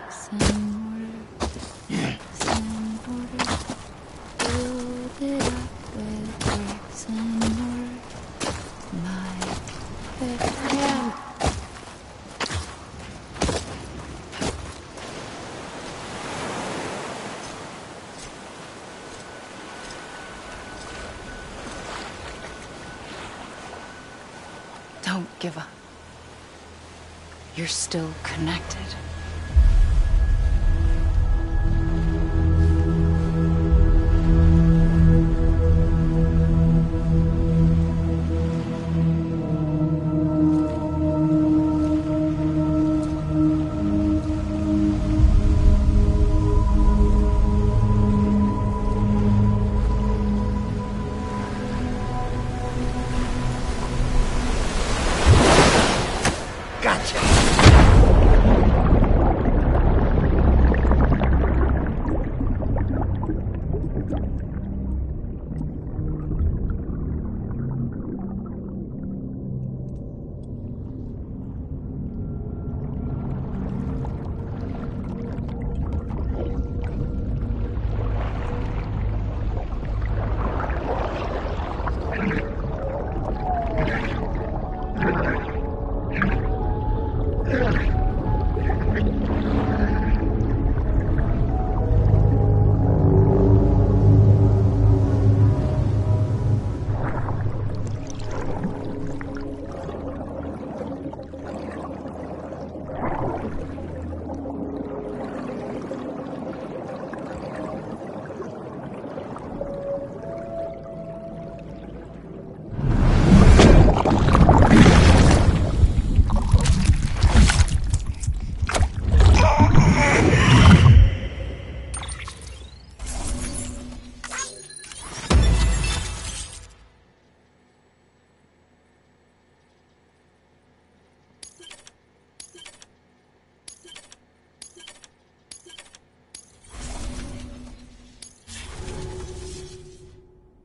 Speaker 8: Don't give up. You're still connected.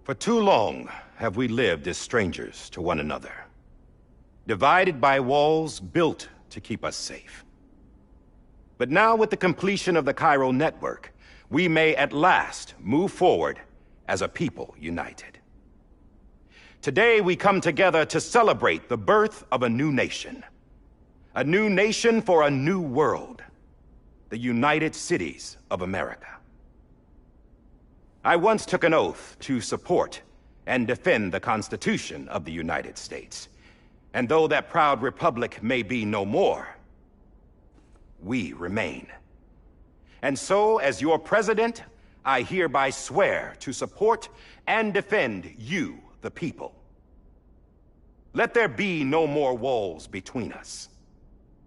Speaker 12: For too long have we lived as strangers to one another, divided by walls built to keep us safe. But now, with the completion of the chiral network, we may at last move forward as a people united. Today we come together to celebrate the birth of a new nation. A new nation for a new world. The United Cities of America. I once took an oath to support and defend the Constitution of the United States. And though that proud republic may be no more, we remain. And so, as your president, I hereby swear to support and defend you, the people. Let there be no more walls between us,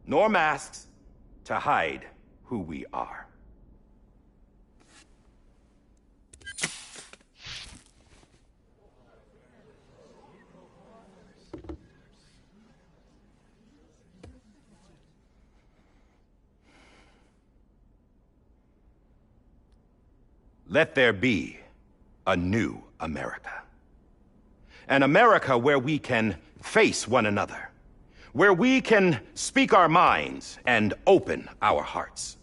Speaker 12: nor masks to hide who we are. Let there be a new America. An America where we can face one another, where we can speak our minds and open our hearts.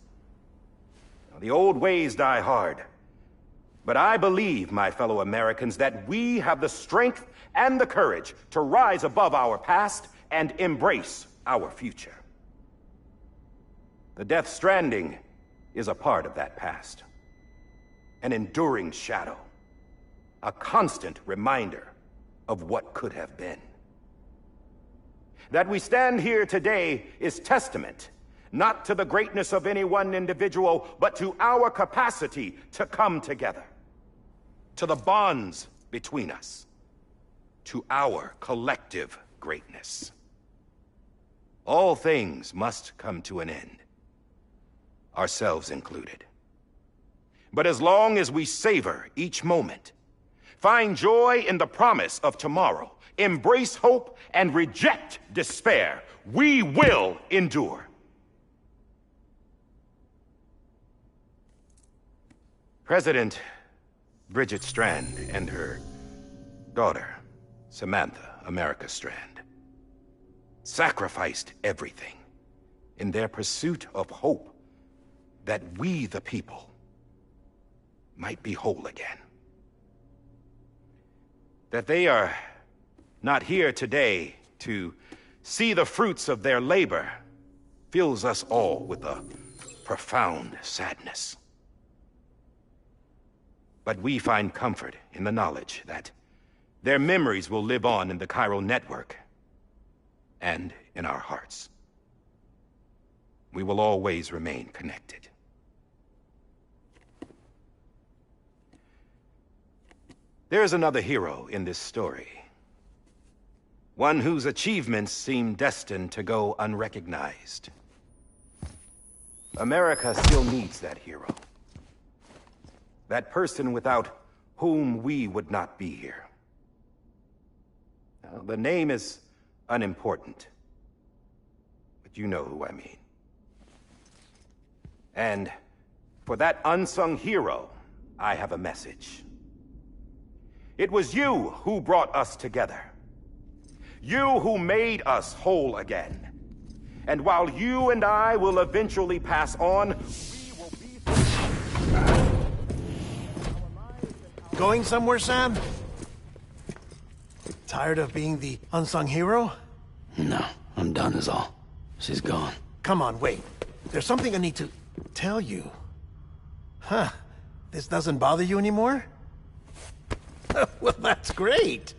Speaker 12: Now, the old ways die hard, but I believe, my fellow Americans, that we have the strength and the courage to rise above our past and embrace our future. The Death Stranding is a part of that past. An enduring shadow, a constant reminder of what could have been. That we stand here today is testament, not to the greatness of any one individual, but to our capacity to come together, to the bonds between us, to our collective greatness. All things must come to an end, ourselves included. But as long as we savor each moment, find joy in the promise of tomorrow, embrace hope, and reject despair, we will endure. President Bridget Strand and her daughter, Samantha America Strand, sacrificed everything in their pursuit of hope that we, the people, might be whole again. That they are not here today to see the fruits of their labor fills us all with a profound sadness. But we find comfort in the knowledge that their memories will live on in the chiral network and in our hearts. We will always remain connected. There is another hero in this story. One whose achievements seem destined to go unrecognized. America still needs that hero. That person without whom we would not be here. Now, the name is unimportant, but you know who I mean. And for that unsung hero, I have a message. It was you who brought us together. You who made us whole again. And while you and I will eventually pass on, we will be...
Speaker 3: Going somewhere, Sam? Tired of being the unsung hero?
Speaker 2: No, I'm done is all. She's gone.
Speaker 3: Come on, wait. There's something I need to tell you. Huh. This doesn't bother you anymore? Well, that's great.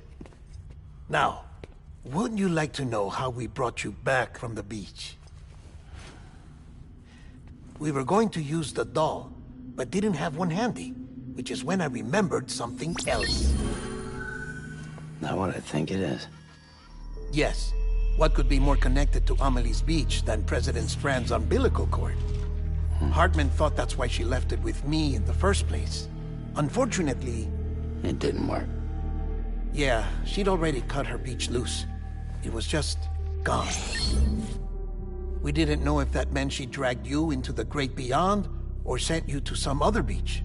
Speaker 3: Now, wouldn't you like to know how we brought you back from the beach? We were going to use the doll, but didn't have one handy, which is when I remembered something else.
Speaker 2: Not what I think it is.
Speaker 3: Yes. What could be more connected to Amelie's beach than President Strand's umbilical cord? Hartman thought that's why she left it with me in the first place. Unfortunately...
Speaker 2: It didn't work.
Speaker 3: Yeah, she'd already cut her beach loose. It was just gone. We didn't know if that meant she dragged you into the great beyond or sent you to some other beach.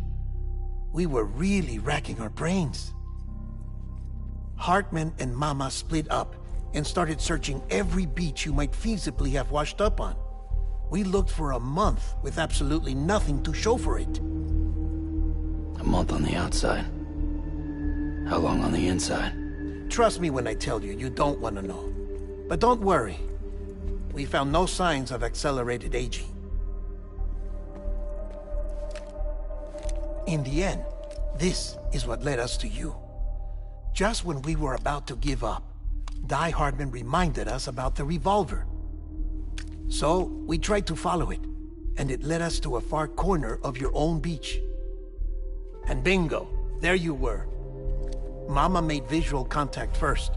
Speaker 3: We were really racking our brains. Hartman and Mama split up and started searching every beach you might feasibly have washed up on. We looked for a month with absolutely nothing to show for it.
Speaker 2: A month on the outside. How long on the inside?
Speaker 3: Trust me when I tell you, you don't want to know. But don't worry. We found no signs of accelerated aging. In the end, this is what led us to you. Just when we were about to give up, Die Hardman reminded us about the revolver. So, we tried to follow it, and it led us to a far corner of your own beach. And bingo, there you were. Mama made visual contact first.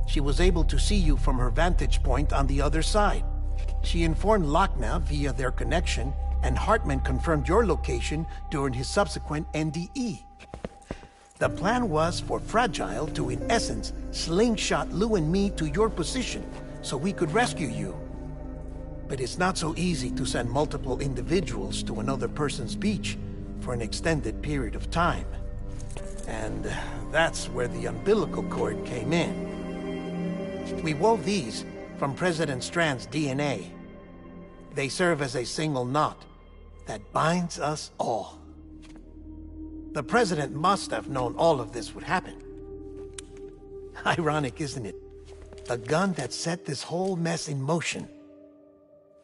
Speaker 3: She was able to see you from her vantage point on the other side. She informed Lochna via their connection, and Hartman confirmed your location during his subsequent NDE. The plan was for Fragile to, in essence, slingshot Lou and me to your position so we could rescue you. But it's not so easy to send multiple individuals to another person's beach for an extended period of time. And that's where the umbilical cord came in. We wove these from President Strand's DNA. They serve as a single knot that binds us all. The President must have known all of this would happen. Ironic, isn't it? The gun that set this whole mess in motion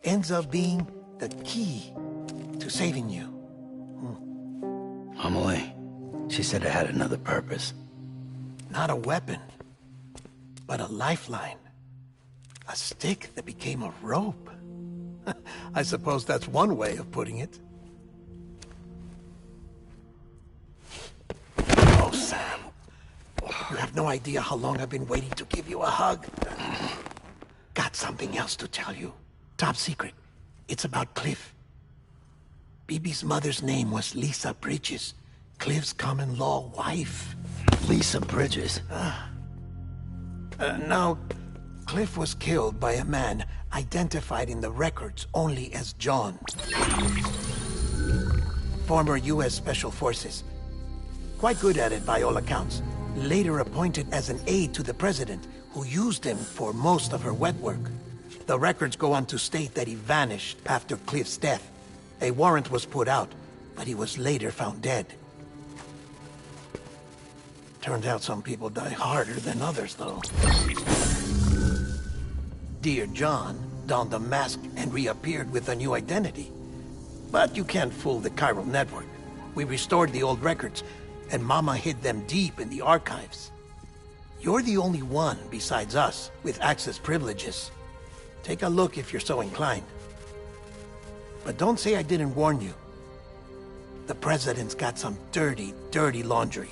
Speaker 3: ends up being the key to saving you.
Speaker 2: Amelie, she said it had another purpose.
Speaker 3: Not a weapon, but a lifeline. A stick that became a rope. I suppose that's one way of putting it. Oh, Sam. You have no idea how long I've been waiting to give you a hug. Got something else to tell you. Top secret. It's about Cliff. Bibi's mother's name was Lisa Bridges, Cliff's common-law wife.
Speaker 2: Lisa Bridges?
Speaker 3: Now, Cliff was killed by a man identified in the records only as John. Former U.S. Special Forces. Quite good at it by all accounts. Later appointed as an aide to the president, who used him for most of her wet work. The records go on to state that he vanished after Cliff's death. A warrant was put out, but he was later found dead. Turned out some people die harder than others, though. Dear John donned a mask and reappeared with a new identity. But you can't fool the chiral network. We restored the old records, and Mama hid them deep in the archives. You're the only one, besides us, with access privileges. Take a look if you're so inclined. But don't say I didn't warn you. The President's got some dirty, dirty laundry.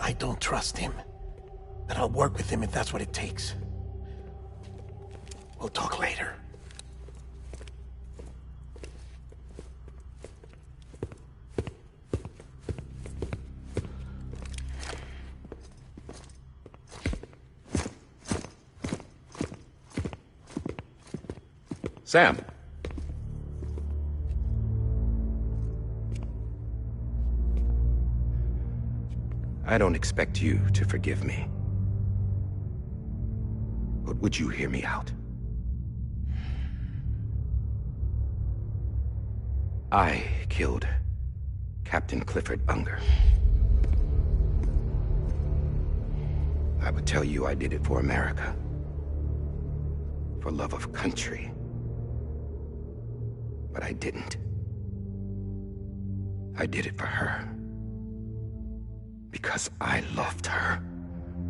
Speaker 3: I don't trust him. But I'll work with him if that's what it takes. We'll talk later.
Speaker 12: Sam. I don't expect you to forgive me. But would you hear me out? I killed Captain Clifford Unger. I would tell you I did it for America. For love of country. But I didn't. I did it for her. Because I loved her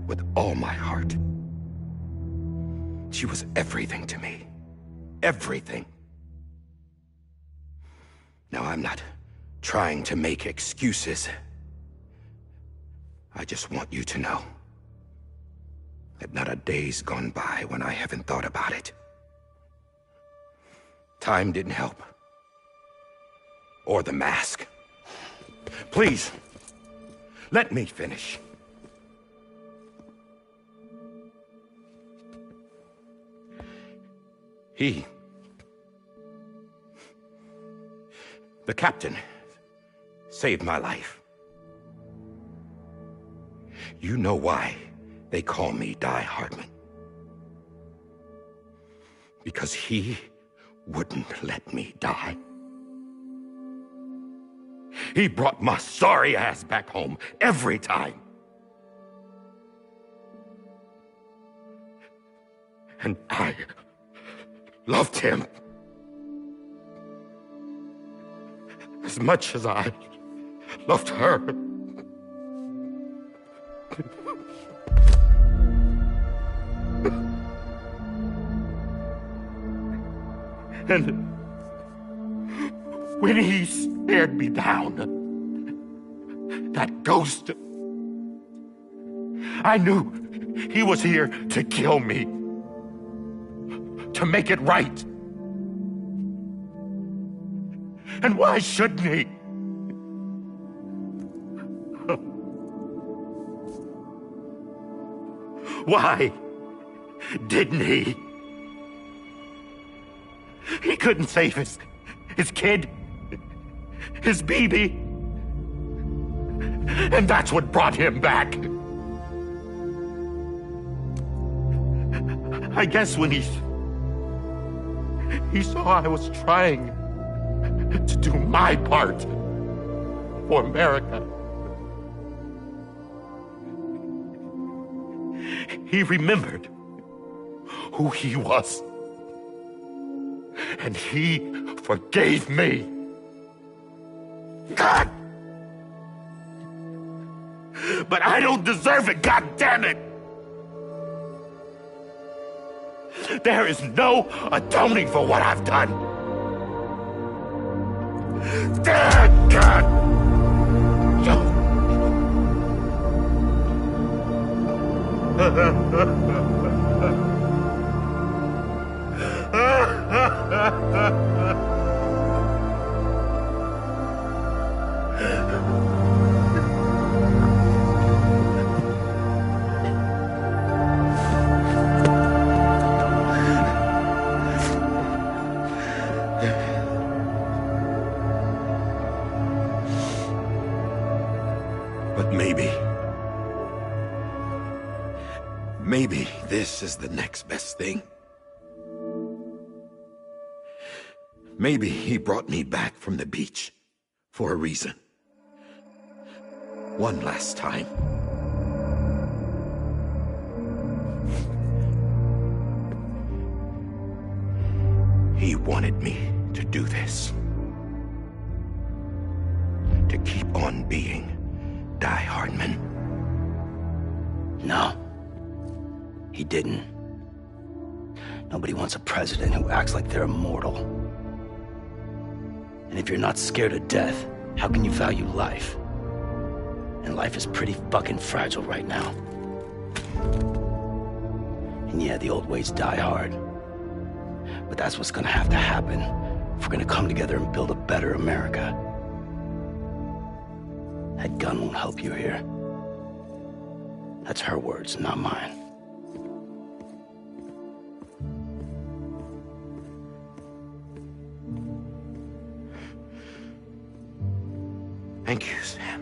Speaker 12: with all my heart. She was everything to me. Everything. Now, I'm not trying to make excuses. I just want you to know that not a day's gone by when I haven't thought about it. Time didn't help. Or the mask. Please, let me finish. The captain, saved my life. You know why they call me Die Hardman. Because he wouldn't let me die. He brought my sorry ass back home every time. And I loved him as much as I loved her. And when he stared me down, that ghost, I knew he was here to kill me, to make it right. And why shouldn't he? Why didn't he? He couldn't save his kid, his baby. And that's what brought him back. I guess when he saw I was trying to do my part for America, he remembered who he was. And he forgave me. God! But I don't deserve it, God damn it! There is no atoning for what I've done. God! But maybe this is the next best thing. Maybe he brought me back from the beach for a reason. One last time. He wanted me to do this. To keep on being Die Hardman.
Speaker 2: No. He didn't. Nobody wants a president who acts like they're immortal. And if you're not scared of death, how can you value life? And and life is pretty fucking fragile right now. And yeah, the old ways die hard. But that's what's gonna have to happen if we're gonna come together and build a better America. That gun won't help you here. That's her words, not mine.
Speaker 12: Thank you, Sam.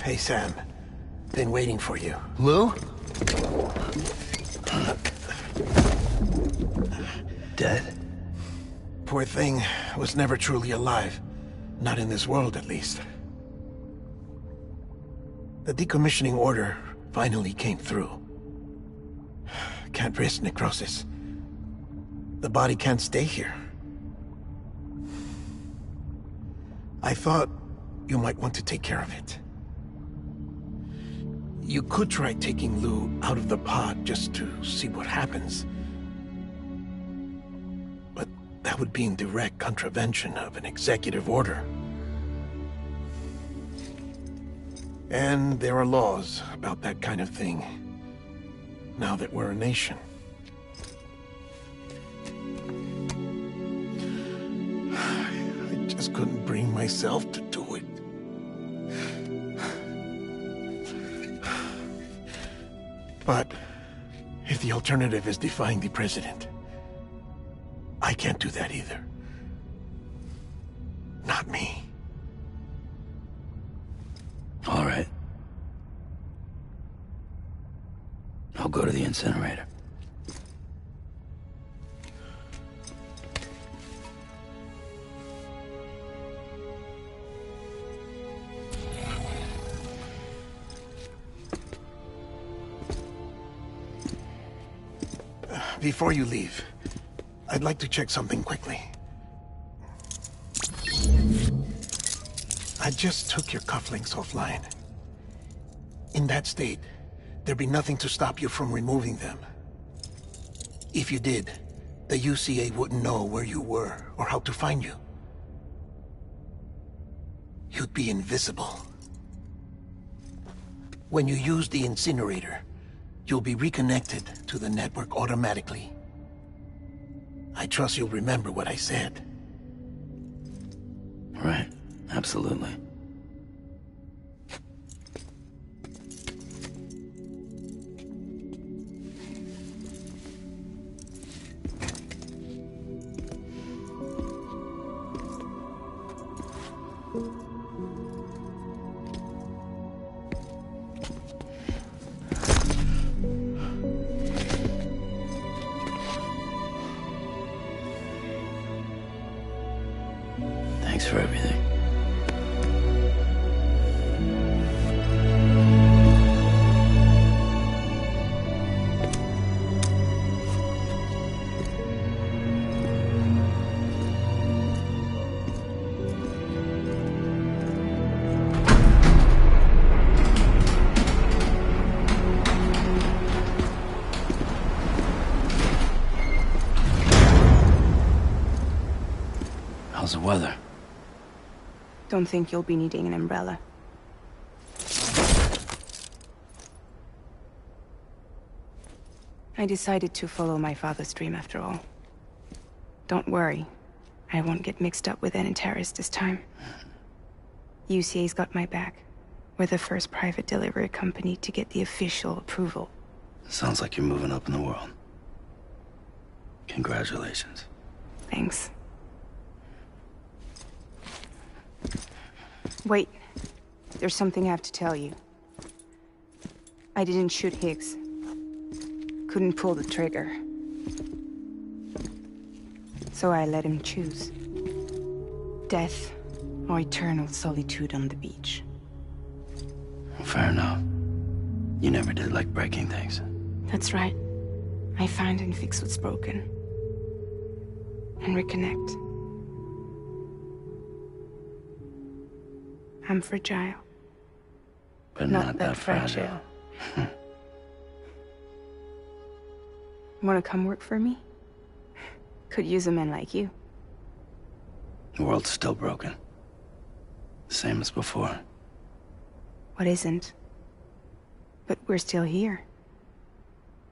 Speaker 3: Hey, Sam. Been waiting for you.
Speaker 2: Lou? Dead?
Speaker 3: Poor thing was never truly alive. Not in this world, at least. The decommissioning order finally came through. Can't risk necrosis. The body can't stay here. I thought you might want to take care of it. You could try taking Lou out of the pod just to see what happens. But that would be in direct contravention of an executive order. And there are laws about that kind of thing, now that we're a nation. I just couldn't bring myself to do it. But if the alternative is defying the president, I can't do that either. Not me.
Speaker 2: All right. I'll go to the incinerator.
Speaker 3: Before you leave, I'd like to check something quickly. I just took your cufflinks offline. In that state, there'd be nothing to stop you from removing them. If you did, the UCA wouldn't know where you were or how to find you. You'd be invisible. When you use the incinerator, you'll be reconnected to the network automatically. I trust you'll remember what I said.
Speaker 2: Right, absolutely. Thanks for everything. How's the weather?
Speaker 5: Don't think you'll be needing an umbrella. I decided to follow my father's dream after all. Don't worry. I won't get mixed up with any terrorists this time. UCA's got my back. We're the first private delivery company to get the official approval.
Speaker 2: Sounds like you're moving up in the world. Congratulations.
Speaker 5: Thanks. Wait. There's something I have to tell you. I didn't shoot Higgs. Couldn't pull the trigger. So I let him choose. Death or eternal solitude on the beach.
Speaker 2: Fair enough. You never did like breaking things.
Speaker 5: That's right. I find and fix what's broken. and reconnect. I'm fragile.
Speaker 2: But not that fragile.
Speaker 5: Want to come work for me? Could use a man like you.
Speaker 2: The world's still broken. The same as before.
Speaker 5: What isn't? But we're still here.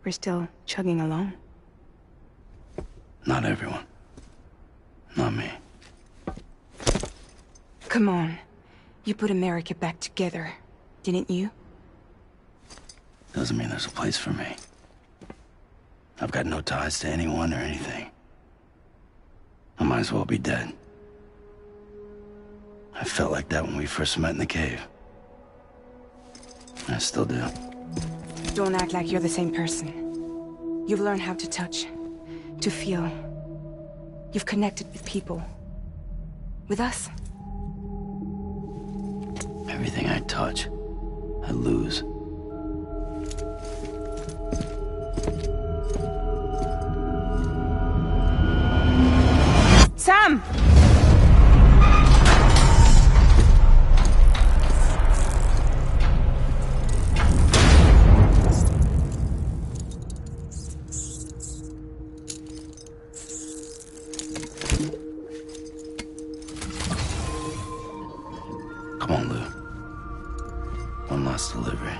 Speaker 5: We're still chugging along.
Speaker 2: Not everyone. Not me.
Speaker 5: Come on. You put America back together, didn't you?
Speaker 2: Doesn't mean there's a place for me. I've got no ties to anyone or anything. I might as well be dead. I felt like that when we first met in the cave. I still do.
Speaker 5: Don't act like you're the same person. You've learned how to touch, to feel. You've connected with people. With us.
Speaker 2: Everything I touch, I lose.
Speaker 5: Sam!
Speaker 2: Come on, Lou. One last delivery.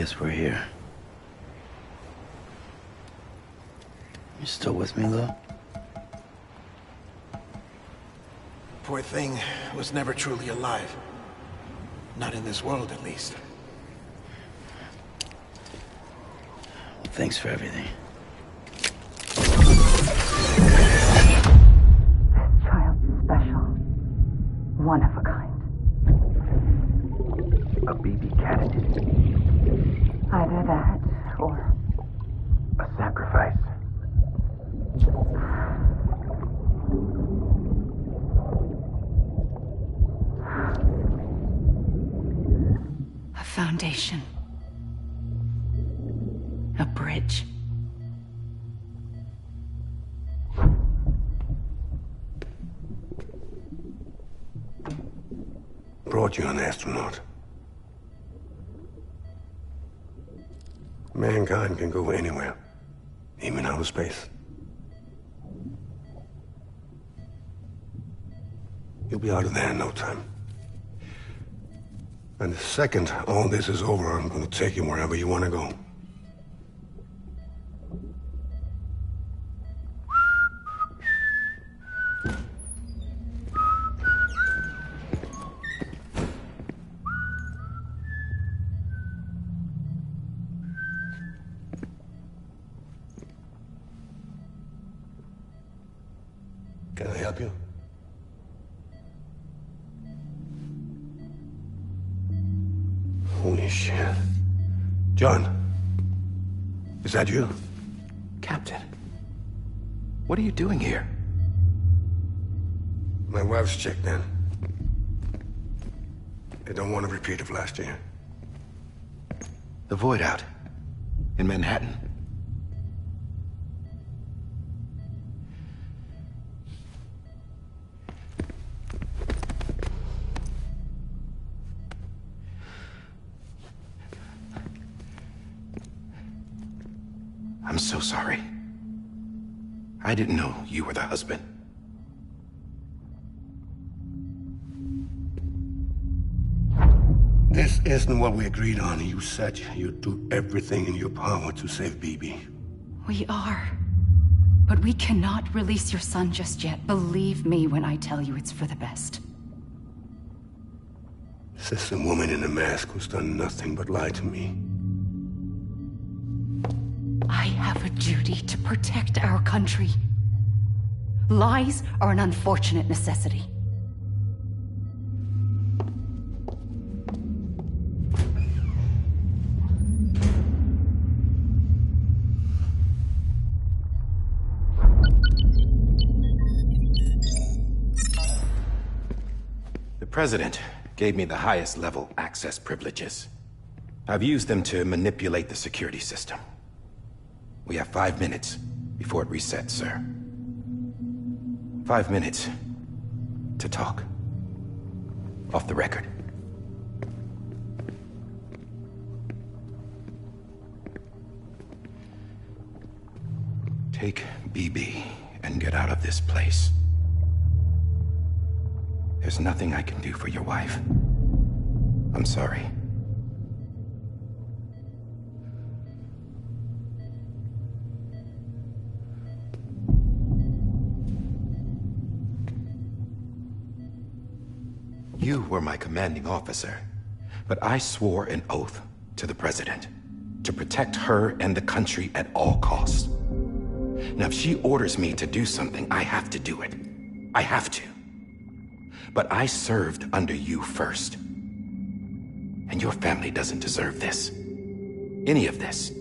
Speaker 2: guess we're here. You still with me, though?
Speaker 3: Poor thing was never truly alive. Not in this world, at least.
Speaker 2: Thanks for everything.
Speaker 13: Child's special. One of a kind.
Speaker 4: A BB candidate.
Speaker 13: Either that, or...
Speaker 4: a sacrifice.
Speaker 8: A foundation. A bridge.
Speaker 14: Brought you an astronaut. Mankind can go anywhere, even outer space. You'll be out of there in no time. And the second all this is over, I'm gonna take you wherever you want to go. Can I help you? Holy shit. John, is that you?
Speaker 4: Captain, what are you doing here?
Speaker 14: My wife's checked in. They don't want a repeat of last year.
Speaker 4: The Void Out in Manhattan. I'm so sorry. I didn't know you were the husband.
Speaker 14: This isn't what we agreed on. You said you'd do everything in your power to save BB.
Speaker 8: We are. But we cannot release your son just yet. Believe me when I tell you it's for the best.
Speaker 14: This is a woman in a mask who's done nothing but lie to me.
Speaker 8: I have a duty to protect our country. Lies are an unfortunate necessity.
Speaker 12: The President gave me the highest level access privileges. I've used them to manipulate the security system. We have 5 minutes before it resets, sir. 5 minutes to talk. Off the record. Take BB and get out of this place. There's nothing I can do for your wife. I'm sorry. You were my commanding officer, but I swore an oath to the President to protect her and the country at all costs. Now, if she orders me to do something, I have to do it. I have to. But I served under you first. And your family doesn't deserve this. Any of this.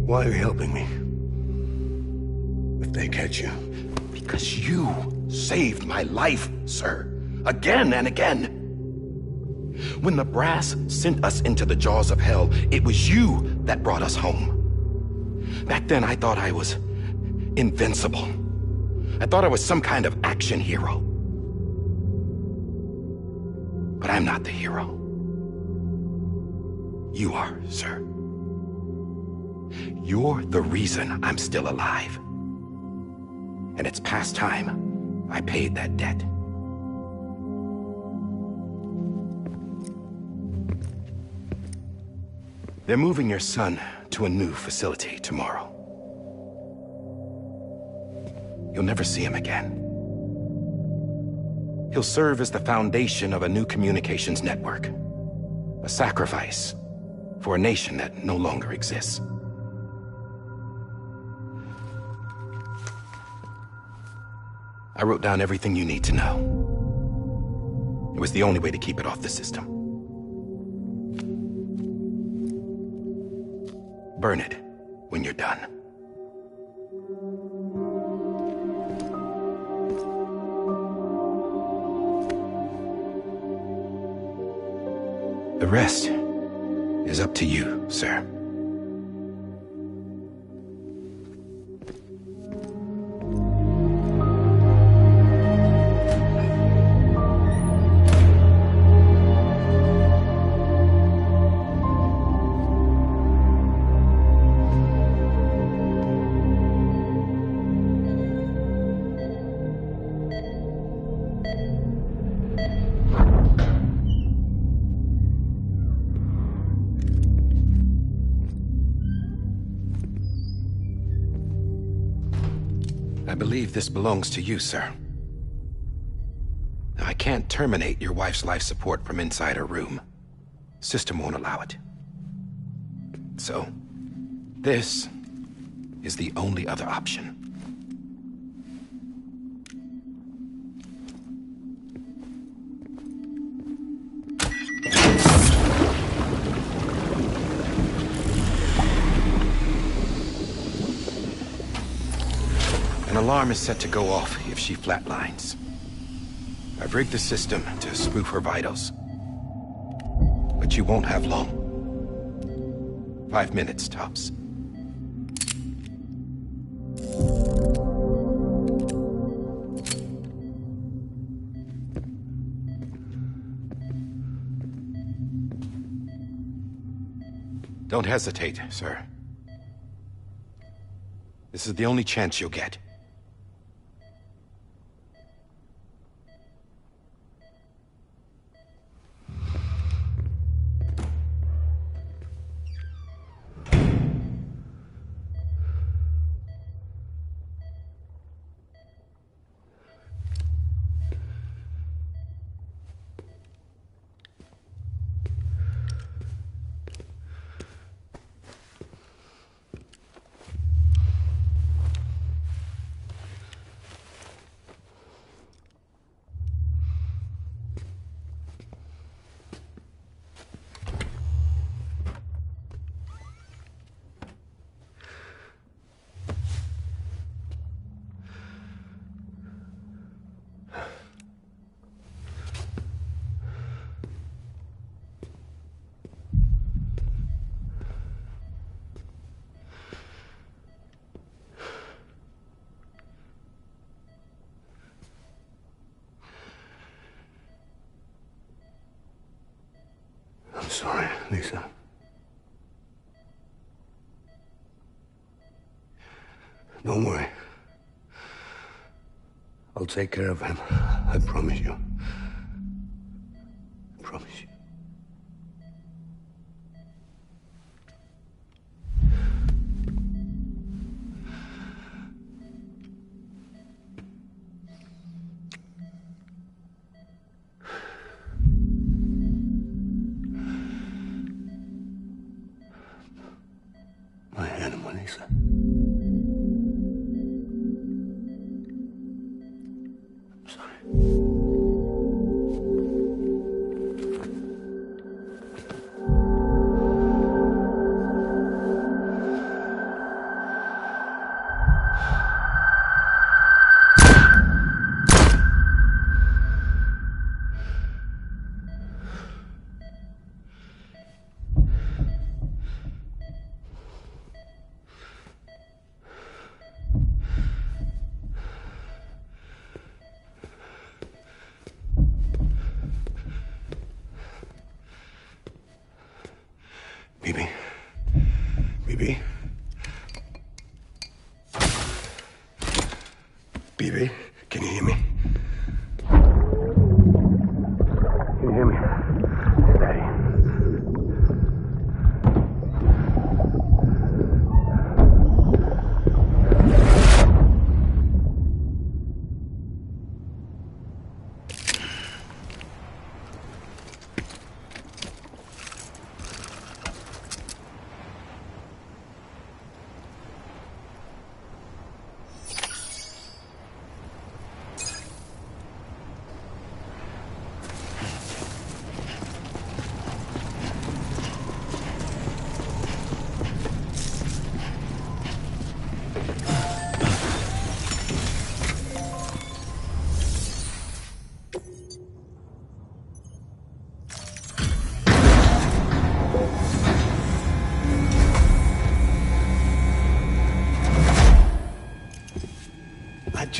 Speaker 14: Why are you helping me? If they catch you.
Speaker 12: Because you saved my life, sir. Again and again. When the brass sent us into the jaws of hell, it was you that brought us home. Back then, I thought I was invincible. I thought I was some kind of action hero. But I'm not the hero. You are, sir. You're the reason I'm still alive. And it's past time I paid that debt. They're moving your son to a new facility tomorrow. You'll never see him again. He'll serve as the foundation of a new communications network. A sacrifice for a nation that no longer exists. I wrote down everything you need to know. It was the only way to keep it off the system. Burn it when you're done. The rest is up to you, sir. I believe this belongs to you, sir. I can't terminate your wife's life support from inside her room. System won't allow it. So, this is the only other option. An alarm is set to go off if she flatlines. I've rigged the system to spoof her vitals. But you won't have long. 5 minutes, tops. Don't hesitate, sir. This is the only chance you'll get.
Speaker 14: I'm sorry, Lisa. Don't worry. I'll take care of him. I promise you. I promise you. My animal, Lisa. I'm sorry. Bibi? Bibi? Bibi? Can you hear me? Can you hear me? Daddy.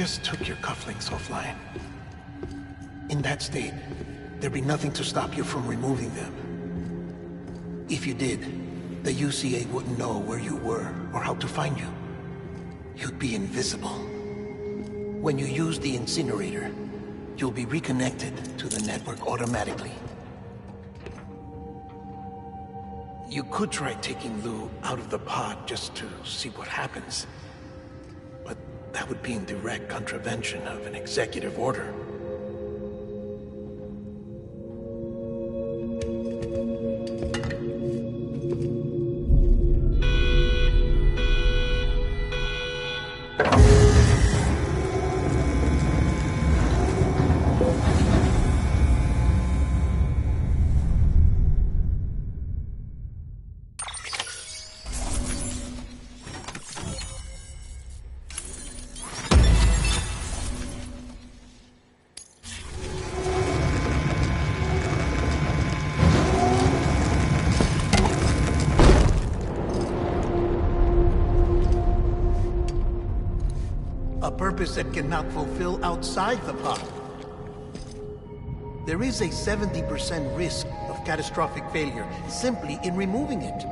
Speaker 3: just took your cufflinks offline. In that state, there'd be nothing to stop you from removing them. If you did, the UCA wouldn't know where you were or how to find you. You'd be invisible. When you use the incinerator, you'll be reconnected to the network automatically. You could try taking Lou out of the pod just to see what happens. But that would be in direct contravention of an executive order. A purpose that cannot fulfill outside the pod. There is a 70% risk of catastrophic failure simply in removing it.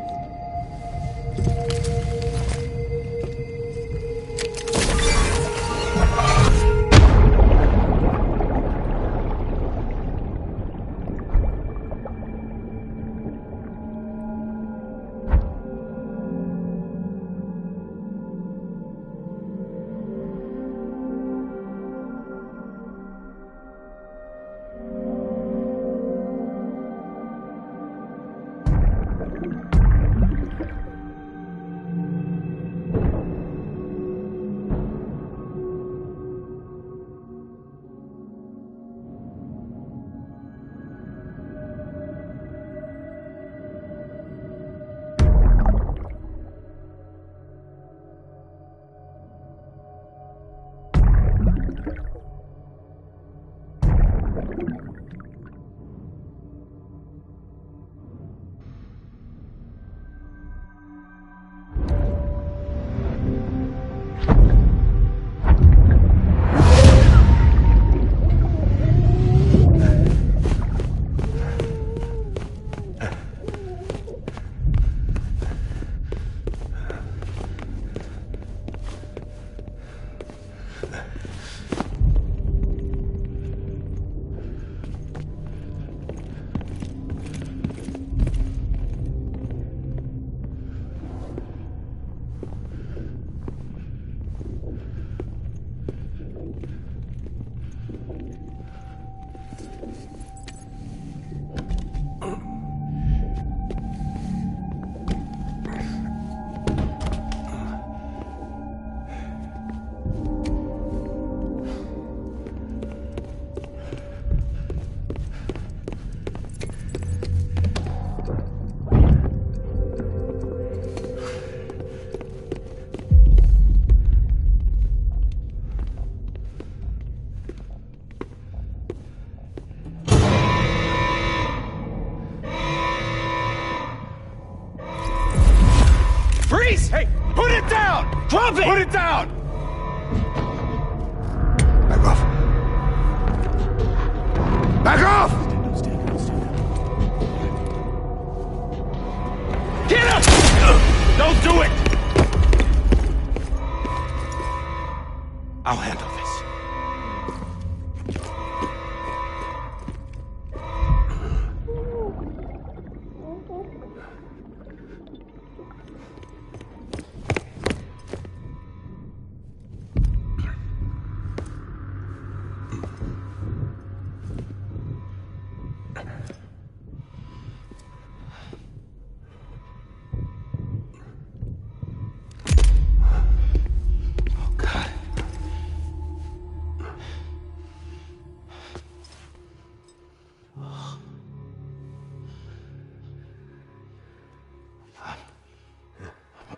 Speaker 12: Hey, put it down! Drop it! Put it down!
Speaker 14: Back off. Back off!
Speaker 12: Get up! Don't do it! I'll handle this.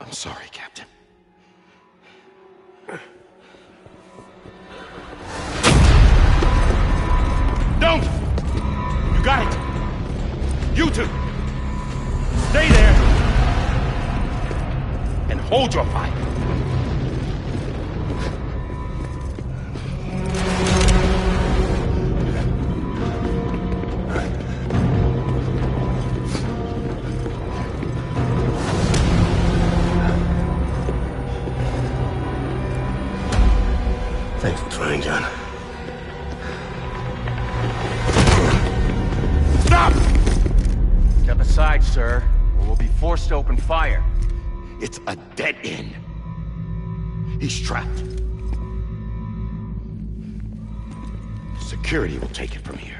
Speaker 12: I'm sorry, Captain. Don't! You got it! You two! Stay there! And hold your fire!
Speaker 15: outside, sir, or we'll be forced to open fire.
Speaker 12: It's a dead end. He's trapped. Security will take it from here.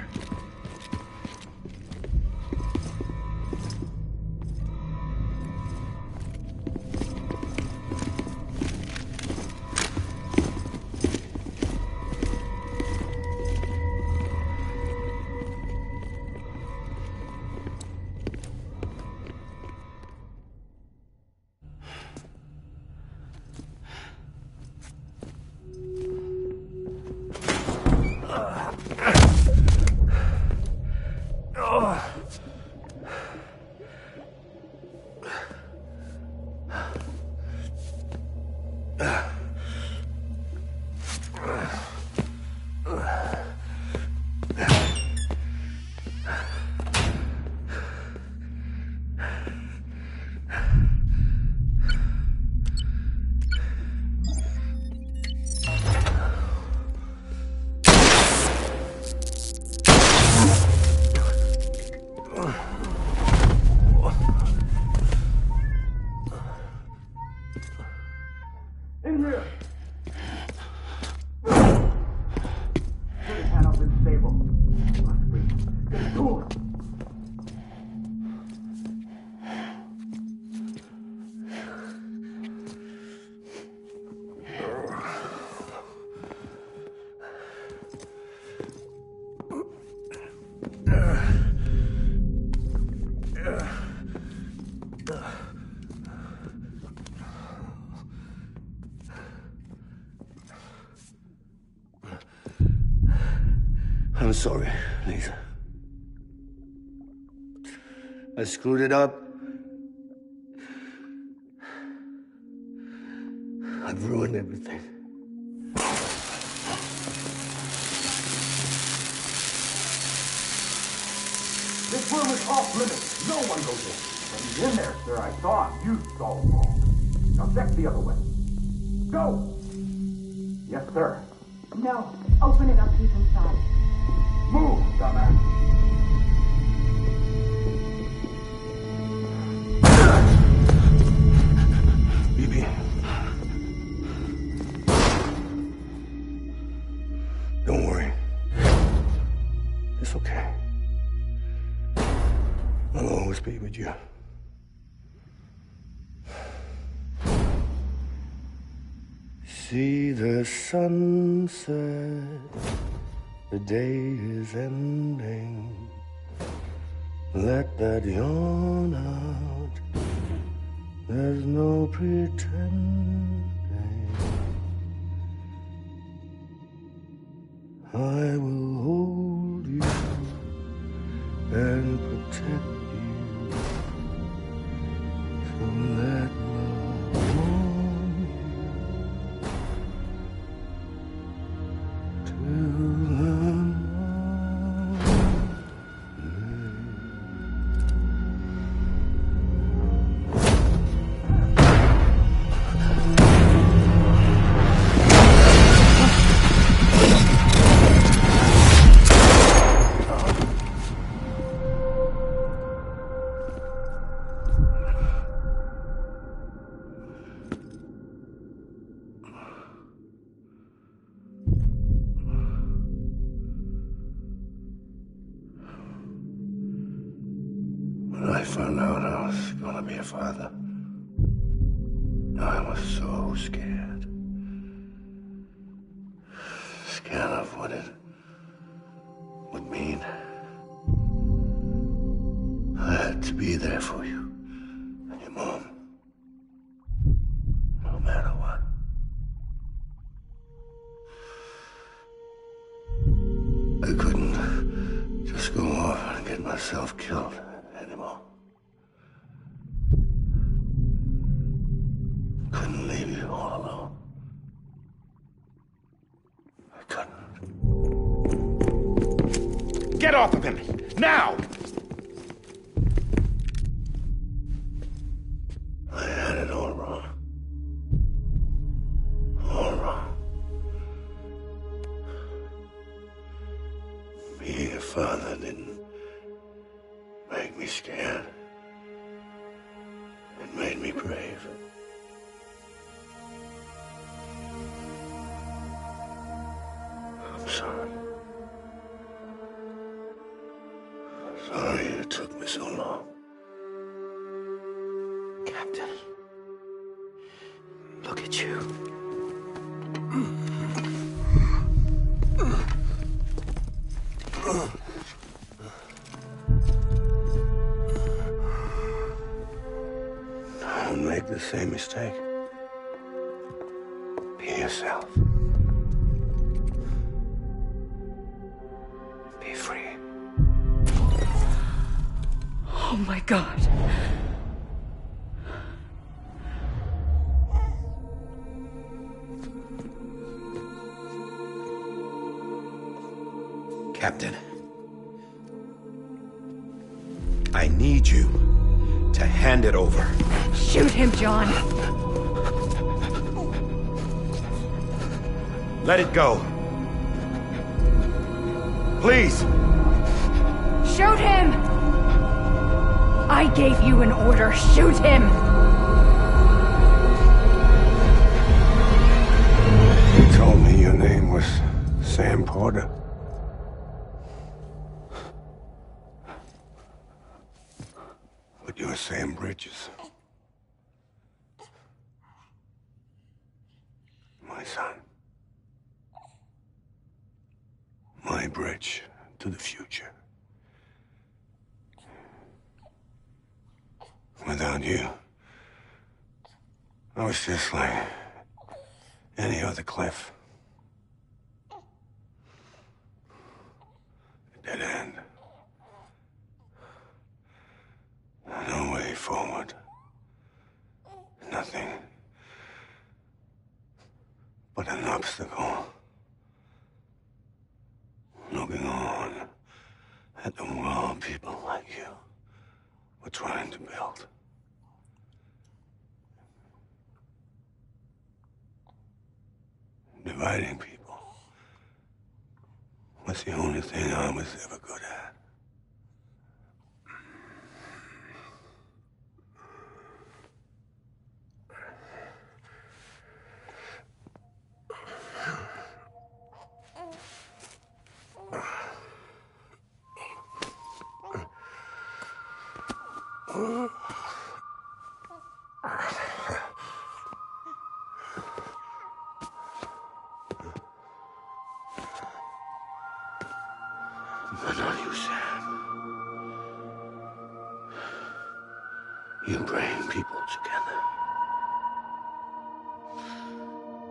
Speaker 14: I'm sorry, Lisa. I screwed it up. I've ruined everything.
Speaker 16: This room is off limits. No one goes in. When he's in there, sir, I saw him. You saw him wrong. Now check the other way. Go! Yes, sir.
Speaker 13: No. Open it up, he's inside.
Speaker 16: Move, dumbass.
Speaker 14: Bibi. Don't worry. It's okay. I'll always be with you. See the sunset. The day is ending. Let that yawn out. There's no pretending. I will hold you and protect you. So let love warm you till When I found out I was gonna be a father, I was so scared. Scared of what it would mean. I had to be there for you and your mom, no matter what. I couldn't just go off and get myself killed anymore. Couldn't leave you all alone. I couldn't.
Speaker 12: Get off of him! Now!
Speaker 14: I had it all wrong. All wrong. Being a father didn't make me scared. It made me brave. I'm sorry. Sorry it took me so long.
Speaker 2: Captain, look at you.
Speaker 14: Don't make the same mistake. Be yourself. Be free.
Speaker 8: Oh my God.
Speaker 12: Captain, I need you to hand it over.
Speaker 8: Shoot him, John.
Speaker 12: Let it go. Please.
Speaker 8: Shoot him! I gave you an order. Shoot him!
Speaker 14: You told me your name was Sam Porter. But you're Sam Bridges. My son. My bridge to the future. Without you, I was just like any other Cliff. A dead end. No way forward. Nothing but an obstacle. Looking on at the world people like you were trying to build. Dividing people was the only thing I was ever good at. But not you, Sam. You bring people together.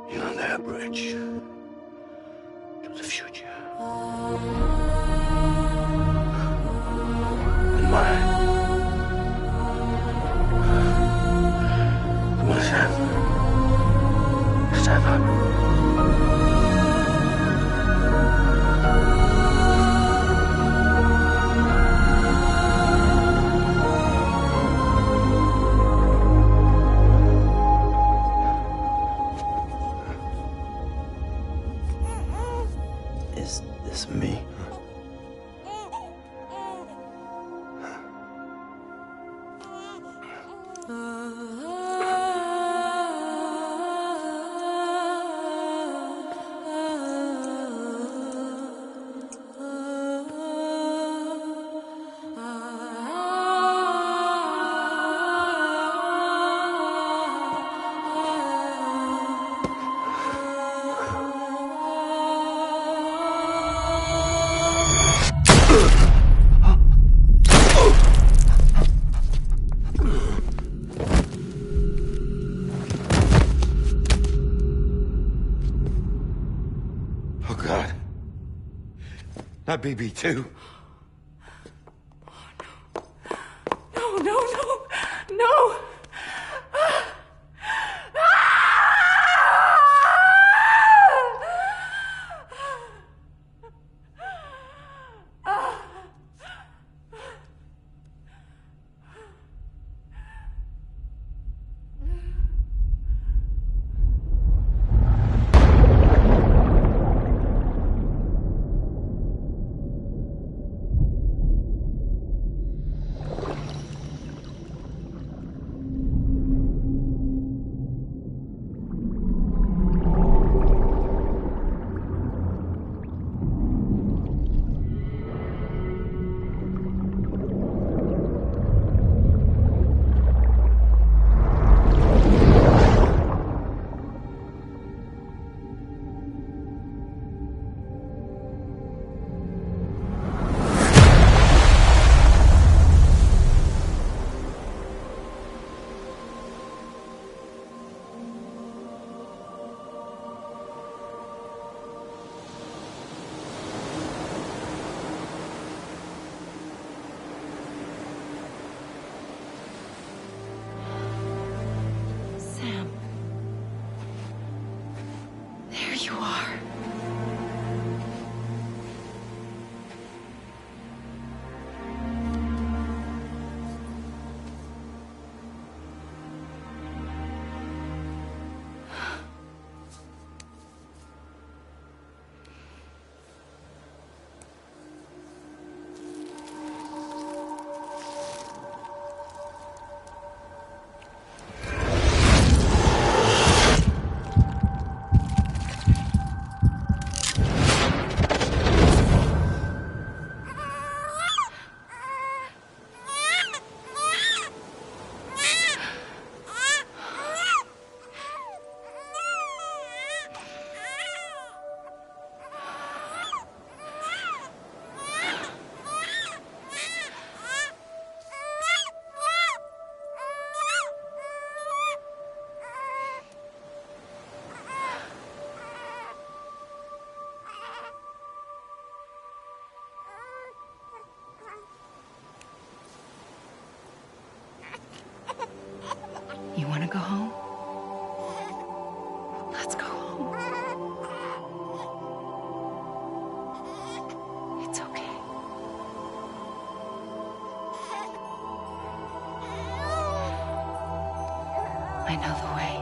Speaker 14: You're their bridge to the future. And mine. Come on, Sam. Stand up.
Speaker 2: Is this me?
Speaker 12: Oh, God. Not BB2.
Speaker 8: No, no, no, no! you are. You want to go home? Let's go home. It's okay. I know the way.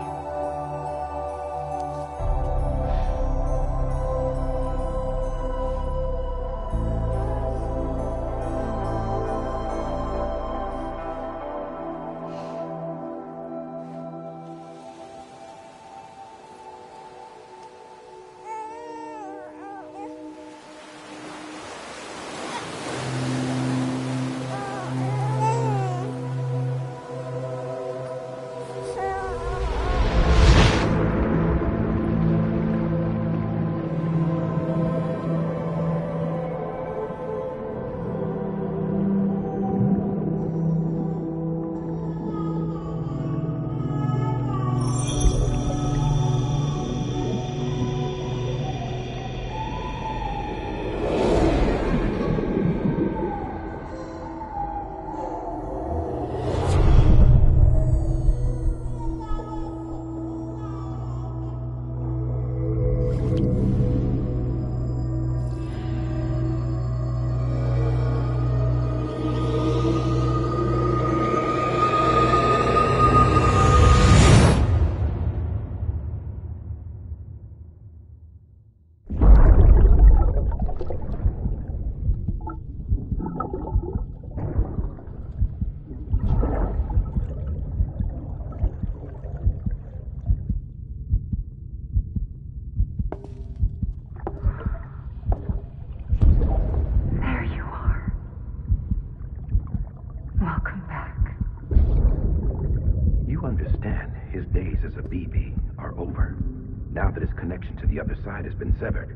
Speaker 17: Now that his connection to the other side has been severed.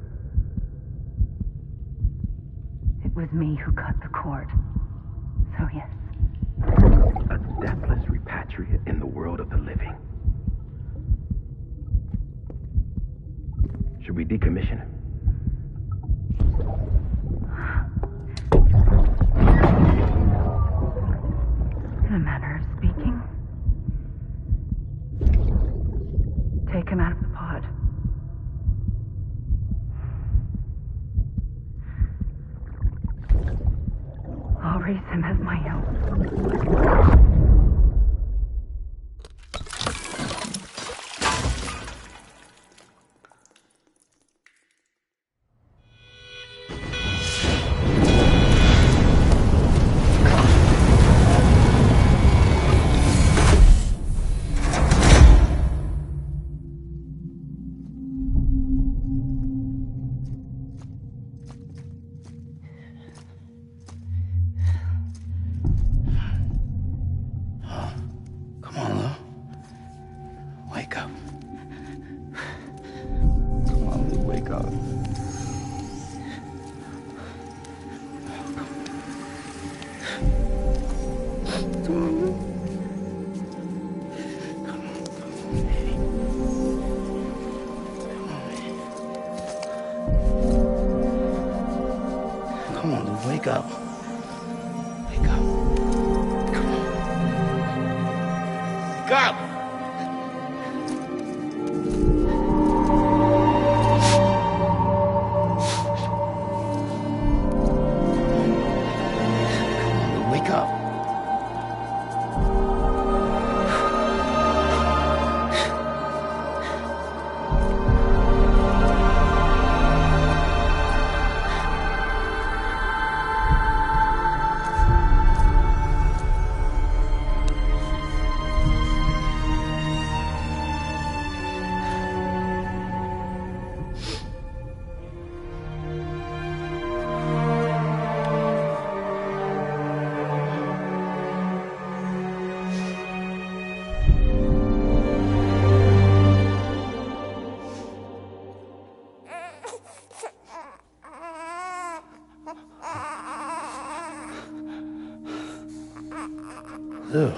Speaker 13: It was me who cut the cord. So yes.
Speaker 17: A deathless repatriate in the world of the living. Should we decommission him?
Speaker 13: In a manner of speaking. Take him out of the pod. I'll raise him as my own.
Speaker 2: Come on, Lou, wake up. Wake up. Come on. Wake up! Ew.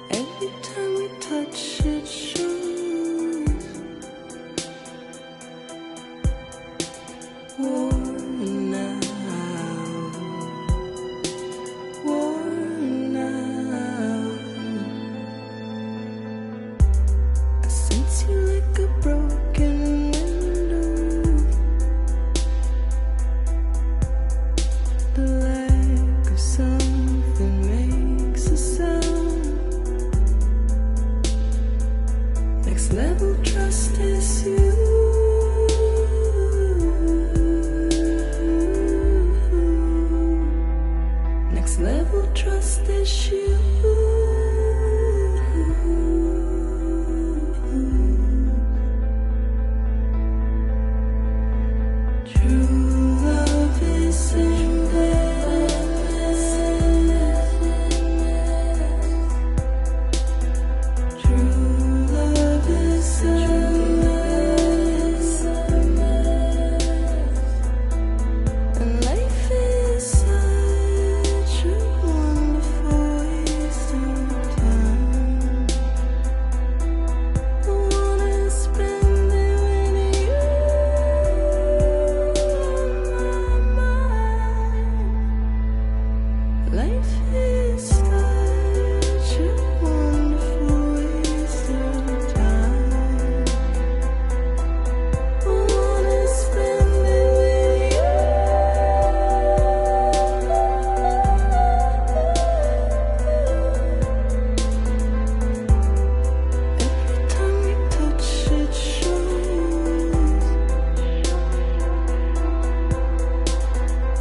Speaker 10: Every time we touch it shows worn out, worn out. I sense you like a broken window, the lack of something makes a sound. Next level trust is you. Next level trust is you. True love is endless. True love is endless. And life is such a wonderful waste of time. I wanna spend it with you on my mind. Life is such a wonderful waste of time. I wanna spend it with you. Every time we touch it shows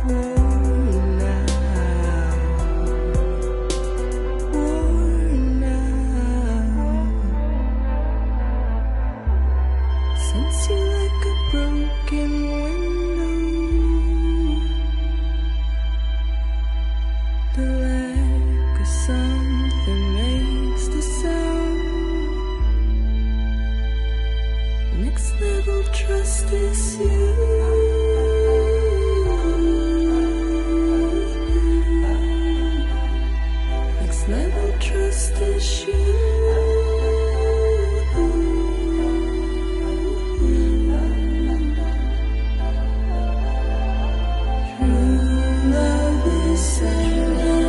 Speaker 10: worn out, worn out. Sense you like a broken window, the lack of something makes the sound. Next level trust is you. Next level trust is you. True love is endless.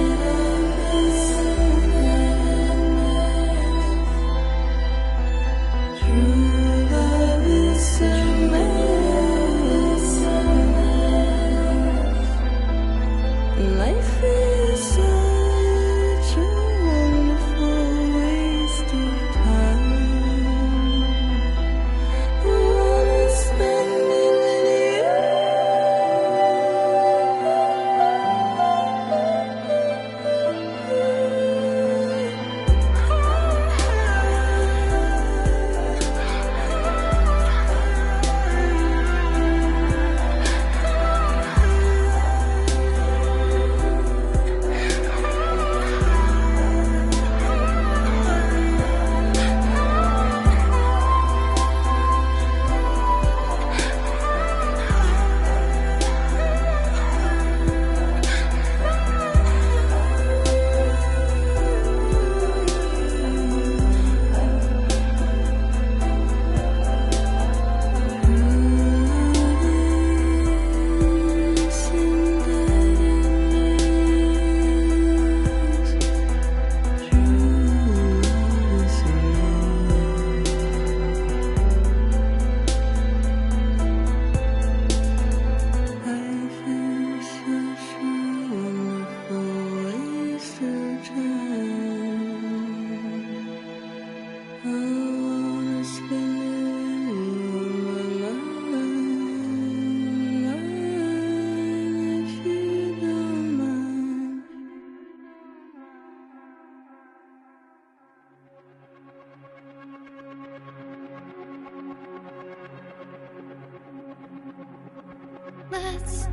Speaker 10: True love is endless. Let's